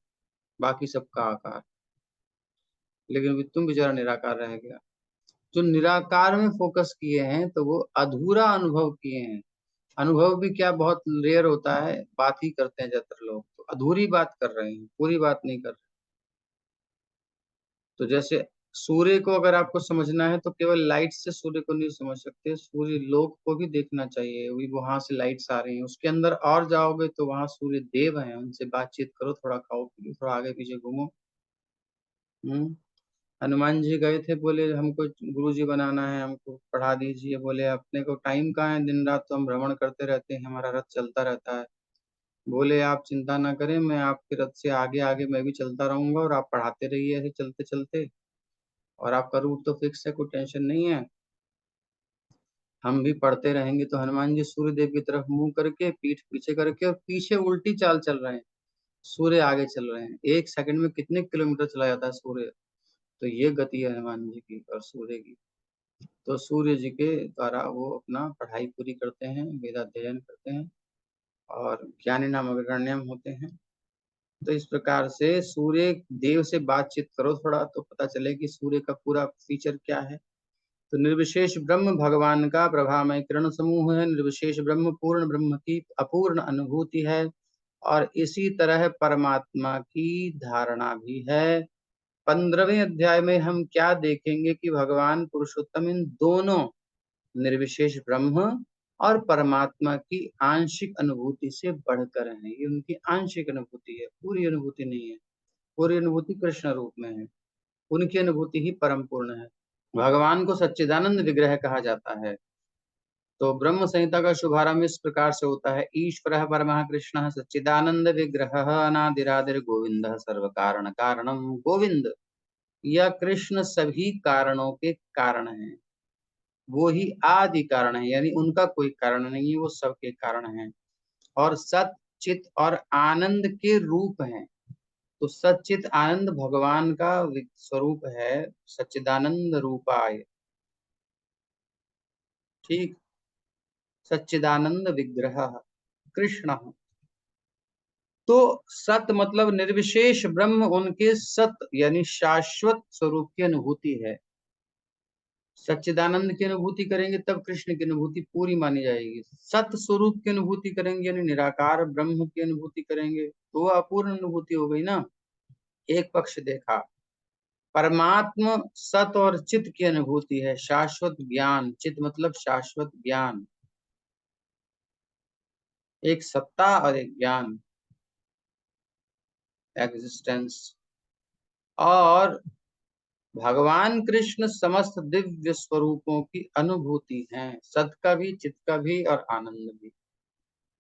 बाकी सबका आकार, लेकिन तुम बेचारा निराकार रह गया। जो निराकार में फोकस किए हैं तो वो अधूरा अनुभव किए हैं। अनुभव भी क्या बहुत रेयर होता है, बात ही करते हैं ज्यादातर लोग, तो अधूरी बात कर रहे हैं, पूरी बात नहीं कर रहे। तो जैसे सूर्य को अगर आपको समझना है तो केवल लाइट से सूर्य को नहीं समझ सकते, सूर्य लोक को भी देखना चाहिए, वही वहां से लाइट्स आ रही हैं, उसके अंदर और जाओगे तो वहां सूर्य देव हैं, उनसे बातचीत करो, थोड़ा खाओ पियो, थोड़ा आगे पीछे घूमो। हनुमान जी गए थे, बोले हमको गुरु जी बनाना है, हमको पढ़ा दीजिए। बोले अपने को टाइम कहाँ है, दिन रात तो हम भ्रमण करते रहते हैं, हमारा रथ चलता रहता है। बोले आप चिंता ना करें, मैं आपके रथ से आगे आगे मैं भी चलता रहूंगा और आप पढ़ाते रहिए ऐसे चलते चलते, और आपका रूट तो फिक्स है, कोई टेंशन नहीं है, हम भी पढ़ते रहेंगे। तो हनुमान जी सूर्य देव की तरफ मुंह करके, पीठ पीछे करके, और पीछे उल्टी चाल चल रहे हैं, सूर्य आगे चल रहे हैं। एक सेकंड में कितने किलोमीटर चला जाता है सूर्य। तो ये गति है हनुमान जी की और सूर्य की। तो सूर्य जी के द्वारा वो अपना पढ़ाई पूरी करते हैं, वेदाध्ययन करते हैं और ज्ञानी नाम अग्रगण्यम होते हैं। तो इस प्रकार से सूर्य देव से बातचीत करो थोड़ा, तो पता चले कि सूर्य का पूरा फीचर क्या है। तो निर्विशेष ब्रह्म भगवान का प्रभामय किरण समूह है। निर्विशेष ब्रह्म पूर्ण ब्रह्म की अपूर्ण अनुभूति है। और इसी तरह परमात्मा की धारणा भी है। 15वें अध्याय में हम क्या देखेंगे कि भगवान पुरुषोत्तम इन दोनों, निर्विशेष ब्रह्म और परमात्मा की आंशिक अनुभूति से बढ़कर है। ये उनकी आंशिक अनुभूति है, पूरी अनुभूति नहीं है। पूरी अनुभूति कृष्ण रूप में है, उनकी अनुभूति ही परम पूर्ण है। भगवान को सच्चिदानंद विग्रह कहा जाता है। तो ब्रह्म संहिता का शुभारंभ इस प्रकार से होता है, ईश्वर परमः कृष्ण सच्चिदानंद विग्रह अनादिरादिर गोविंद सर्व कारण कारणम। गोविंद या कृष्ण सभी कारणों के कारण है, वो ही आदि कारण है, यानी उनका कोई कारण नहीं है, वो सबके कारण है। और सत चित और आनंद के रूप हैं। तो सच्चित आनंद भगवान का स्वरूप है, सच्चिदानंद रूपाय, ठीक, सच्चिदानंद विग्रह कृष्ण। तो सत मतलब निर्विशेष ब्रह्म, उनके सत यानी शाश्वत स्वरूप की अनुभूति है। सच्चिदानंद की अनुभूति करेंगे तब कृष्ण की अनुभूति पूरी मानी जाएगी। सत स्वरूप की अनुभूति करेंगे यानी निराकार ब्रह्म की अनुभूति करेंगे तो अपूर्ण अनुभूति हो गई ना। एक पक्ष देखा। परमात्म सत और चित की अनुभूति है, शाश्वत ज्ञान, चित मतलब शाश्वत ज्ञान, एक सत्ता और एक ज्ञान, एग्जिस्टेंस। और भगवान कृष्ण समस्त दिव्य स्वरूपों की अनुभूति हैं, सत का भी, चित का भी और आनंद भी।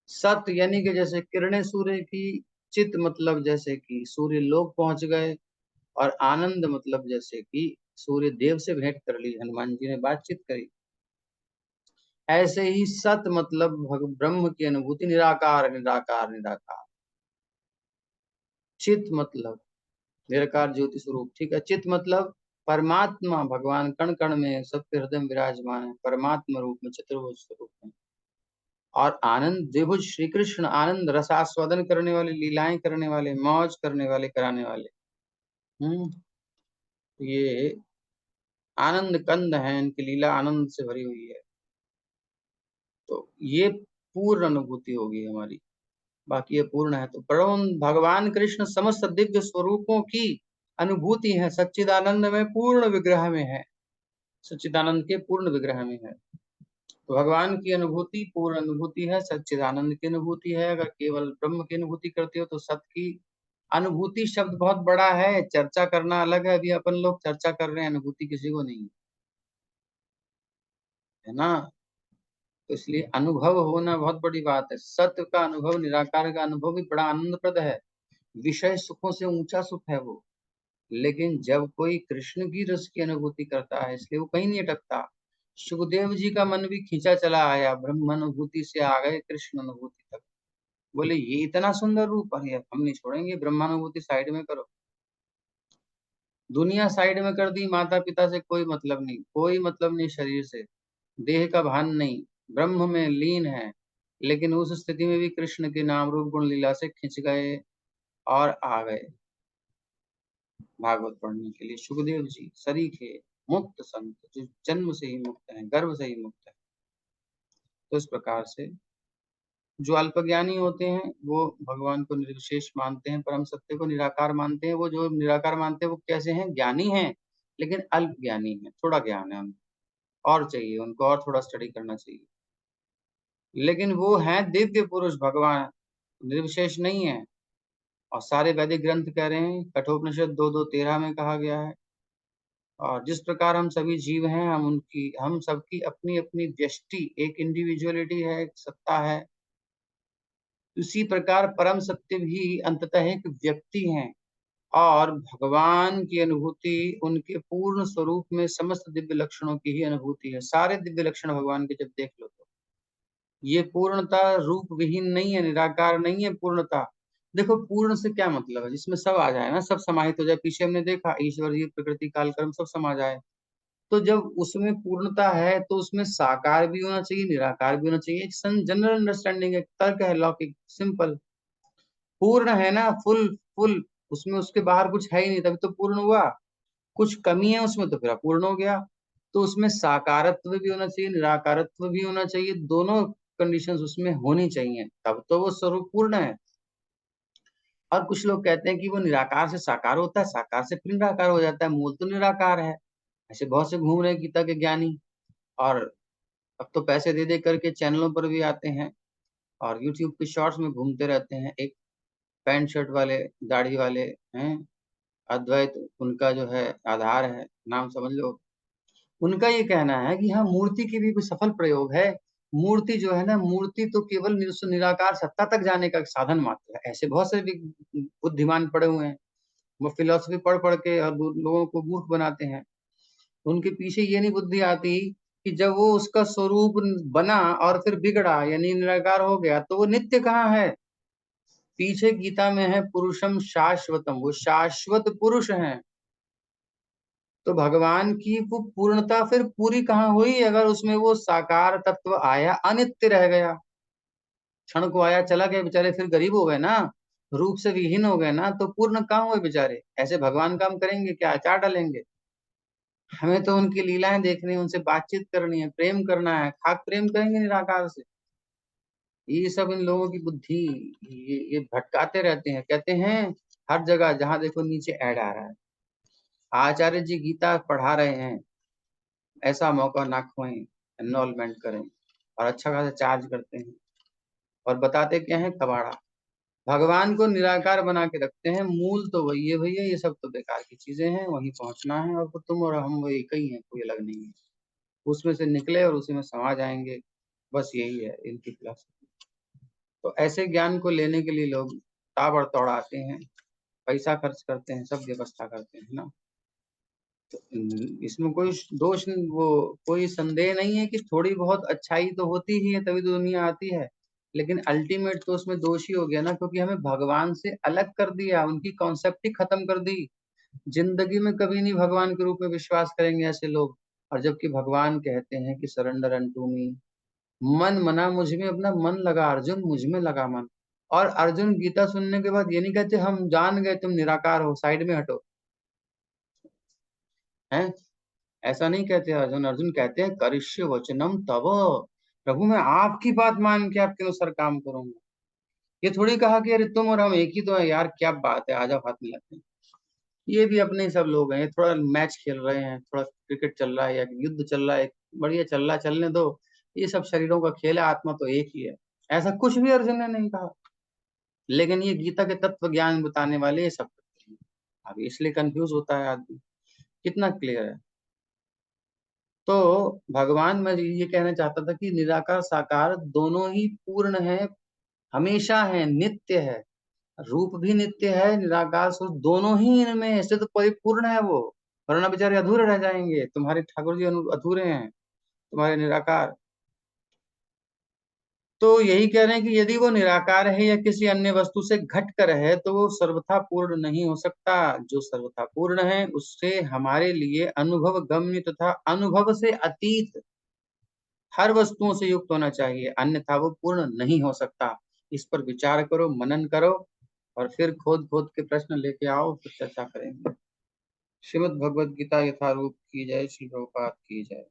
सत यानी कि जैसे किरणें सूर्य की, चित मतलब जैसे कि सूर्य लोक पहुंच गए, और आनंद मतलब जैसे कि सूर्य देव से भेंट कर ली, हनुमान जी ने बातचीत करी। ऐसे ही सत मतलब ब्रह्म की अनुभूति, निराकार निराकार निराकार। चित मतलब निराकार ज्योति स्वरूप, ठीक है। चित मतलब परमात्मा, भगवान कण कण में सबके हृदय में विराजमान है, परमात्मा रूप में, चतुर्भुज स्वरूप में। और आनंद द्विभुज श्री कृष्ण, आनंद रसास्वादन करने वाले, लीलाएं करने वाले, मौज करने वाले, कराने वाले। ये आनंद कंद है, इनकी लीला आनंद से भरी हुई है। तो ये पूर्ण अनुभूति होगी हमारी, बाकी ये पूर्ण है। तो परम भगवान कृष्ण समस्त दिव्य स्वरूपों की अनुभूति है, सच्चिदानंद में पूर्ण विग्रह में है, सच्चिदानंद के पूर्ण विग्रह में है। तो भगवान की अनुभूति पूर्ण अनुभूति है, सच्चिदानंद की अनुभूति है। अगर केवल ब्रह्म की अनुभूति करते हो तो सत की अनुभूति शब्द बहुत बड़ा है, चर्चा करना अलग है। अभी अपन लोग चर्चा कर रहे हैं, अनुभूति किसी को नहीं है ना। तो इसलिए अनुभव होना बहुत बड़ी बात है। सत्य का अनुभव, निराकार का अनुभव भी बड़ा आनंदप्रद है, विषय सुखों से ऊंचा सुख है वो। लेकिन जब कोई कृष्ण की रस की अनुभूति करता है, इसलिए वो कहीं नहीं अटकता। सुखदेव जी का मन भी खींचा चला आया, ब्रह्म अनुभूति से आ गए कृष्ण अनुभूति तक। बोले ये इतना सुंदर रूप है, हम नहीं छोड़ेंगे, ब्रह्मानुभूति साइड में करो। दुनिया साइड में कर दी, माता पिता से कोई मतलब नहीं, कोई मतलब नहीं, शरीर से, देह का भान नहीं, ब्रह्म में लीन है। लेकिन उस स्थिति में भी कृष्ण के नाम रूप गुण लीला से खिंच गए और आ गए भागवत पढ़ने के लिए। सुखदेव जी सरीखे मुक्त संत, जो जन्म से ही मुक्त है, गर्भ से ही मुक्त है। तो इस प्रकार से जो अल्पज्ञानी होते हैं वो भगवान को निर्विशेष मानते हैं, परम सत्य को निराकार मानते हैं। वो जो निराकार मानते हैं वो कैसे हैं? ज्ञानी हैं, लेकिन अल्प ज्ञानी है, थोड़ा ज्ञान है उनको, और चाहिए उनको, और थोड़ा स्टडी करना चाहिए। लेकिन वो हैं दिव्य पुरुष, भगवान निर्विशेष नहीं है। और सारे वैदिक ग्रंथ कह रहे हैं, कठोपनिषद 2:2:13 में कहा गया है। और जिस प्रकार हम सभी जीव हैं, हम सबकी अपनी अपनी व्यष्टि, एक इंडिविजुअलिटी है, एक सत्ता है। उसी प्रकार परम सत्य भी अंततः एक व्यक्ति हैं। और भगवान की अनुभूति उनके पूर्ण स्वरूप में समस्त दिव्य लक्षणों की ही अनुभूति है। सारे दिव्य लक्षण भगवान के जब देख लो तो ये पूर्णता रूप विहीन नहीं है, निराकार नहीं है पूर्णता। देखो पूर्ण से क्या मतलब है? जिसमें सब आ जाए ना, सब समाहित हो जाए। पीछे हमने देखा ईश्वर जी, प्रकृति, काल, कर्म सब समा जाए। तो जब उसमें पूर्णता है तो उसमें साकार भी होना चाहिए, निराकार भी होना चाहिए। एक जनरल अंडरस्टैंडिंग, एक तर्क है, लौकिक, सिंपल। पूर्ण है ना, फुल फुल, उसमें उसके बाहर कुछ है ही नहीं, तभी तो पूर्ण हुआ। कुछ कमी है उसमें तो फिर अपूर्ण हो गया। तो उसमें साकारत्व भी होना चाहिए, निराकारत्व भी होना चाहिए, दोनों कंडीशंस उसमें होनी चाहिए, तब तो वो स्वरूप पूर्ण है। और कुछ लोग कहते हैं कि वो निराकार से साकार होता है, साकार से फिर निराकार हो जाता है, मूल तो निराकार है। ऐसे बहुत से घूम रहे गीता के ज्ञानी। और अब तो पैसे दे दे करके चैनलों पर भी आते हैं और यूट्यूब के शॉर्ट्स में घूमते रहते हैं। एक पैंट शर्ट वाले, दाढ़ी वाले हैं, अद्वैत उनका जो है आधार है, नाम समझ लो। उनका ये कहना है कि हाँ, मूर्ति की भी कोई सफल प्रयोग है। मूर्ति जो है ना, मूर्ति तो केवल निराकार सत्ता तक जाने का एक साधन मात्र है। ऐसे बहुत से बुद्धिमान पड़े हुए हैं, वो फिलोसफी पढ़ पढ़ के और लोगों को मूर्ख बनाते हैं। उनके पीछे ये नहीं बुद्धि आती कि जब वो उसका स्वरूप बना और फिर बिगड़ा, यानी निराकार हो गया, तो वो नित्य कहाँ है? पीछे गीता में है पुरुषम शाश्वतम, वो शाश्वत पुरुष हैं। तो भगवान की वो पूर्णता फिर पूरी कहाँ हुई अगर उसमें वो साकार तत्व आया, अनित्य रह गया, क्षण को आया चला गया, बेचारे फिर गरीब हो गए ना, रूप से विहीन हो गए ना, तो पूर्ण कहाँ हुए बेचारे? ऐसे भगवान काम करेंगे क्या? अचार डालेंगे? हमें तो उनकी लीलाएं देखनी है, उनसे बातचीत करनी है, प्रेम करना है। खाक प्रेम करेंगे निराकार से? ये सब इन लोगों की बुद्धि, ये भटकाते रहते हैं। कहते हैं हर जगह जहां देखो नीचे ऐड आ रहा है, आचार्य जी गीता पढ़ा रहे हैं, ऐसा मौका ना खोएं, एनरोलमेंट करें। और अच्छा खासा चार्ज करते हैं और बताते क्या है? कबाड़ा। भगवान को निराकार बना के रखते हैं, मूल तो वही है भैया, ये सब तो बेकार की चीजें हैं, वहीं पहुंचना है, और तुम और हम वो एक ही हैं, कोई अलग नहीं है। उसमें से निकले और उसी में समा जाएंगे, बस यही है इनकी फिलॉसफी। तो ऐसे ज्ञान को लेने के लिए लोग ताबड़तोड़ आते हैं, पैसा खर्च करते हैं, सब व्यवस्था करते हैं ना। तो इसमें कोई दोष वो कोई संदेह नहीं है कि थोड़ी बहुत अच्छाई तो होती ही है, तभी तो दुनिया आती है, लेकिन अल्टीमेट तो उसमें दोष ही हो गया ना, क्योंकि हमें भगवान से अलग कर दिया, उनकी कॉन्सेप्ट ही खत्म कर दी। जिंदगी में कभी नहीं भगवान के रूप में विश्वास करेंगे ऐसे लोग। और जबकि भगवान कहते हैं कि सरेंडर अनटू मी, मन मना मुझ में, अपना मन लगा अर्जुन, मुझ में लगा मन। और अर्जुन गीता सुनने के बाद ये नहीं कहते हम जान गए तुम निराकार हो, साइड में हटो, हैं? ऐसा नहीं कहते अर्जुन। अर्जुन कहते हैं करिष्य वचनम तव, प्रभु मैं आपकी बात मान के आपके अनुसार काम करूंगा। ये थोड़ी कहा कि अरे तुम और हम एक ही तो है यार, क्या बात है, आ जाओ हाथ मिलाते हैं। ये भी अपने ही सब लोग हैं, ये थोड़ा मैच खेल रहे हैं, थोड़ा क्रिकेट चल रहा है या युद्ध चल रहा है, बढ़िया चल रहा है, चलने दो। ये सब शरीरों का खेल है, आत्मा तो एक ही है। ऐसा कुछ भी अर्जुन ने नहीं कहा, लेकिन ये गीता के तत्व ज्ञान बताने वाले ये सब करते हैं। अब इसलिए कंफ्यूज होता है आदमी। कितना क्लियर है? तो भगवान, मैं ये कहना चाहता था कि निराकार साकार दोनों ही पूर्ण है, हमेशा है, नित्य है। रूप भी नित्य है, निराकार स्वरूप दोनों ही इनमें है, इससे तो परिपूर्ण है वो, वरना बेचारे अधूरे रह जाएंगे। तुम्हारे ठाकुर जी अधूरे हैं, तुम्हारे निराकार। तो यही कह रहे हैं कि यदि वो निराकार है या किसी अन्य वस्तु से घट कर है, तो वो सर्वथा पूर्ण नहीं हो सकता। जो सर्वथा पूर्ण है उससे हमारे लिए अनुभव गम्य तथा अनुभव से अतीत हर वस्तुओं से युक्त होना चाहिए, अन्यथा वो पूर्ण नहीं हो सकता। इस पर विचार करो, मनन करो, और फिर खोद खोद के प्रश्न लेके आओ, फिर चर्चा करेंगे। श्रीमद् भगवद गीता यथारूप की जय, श्री प्रभुपाद की जय।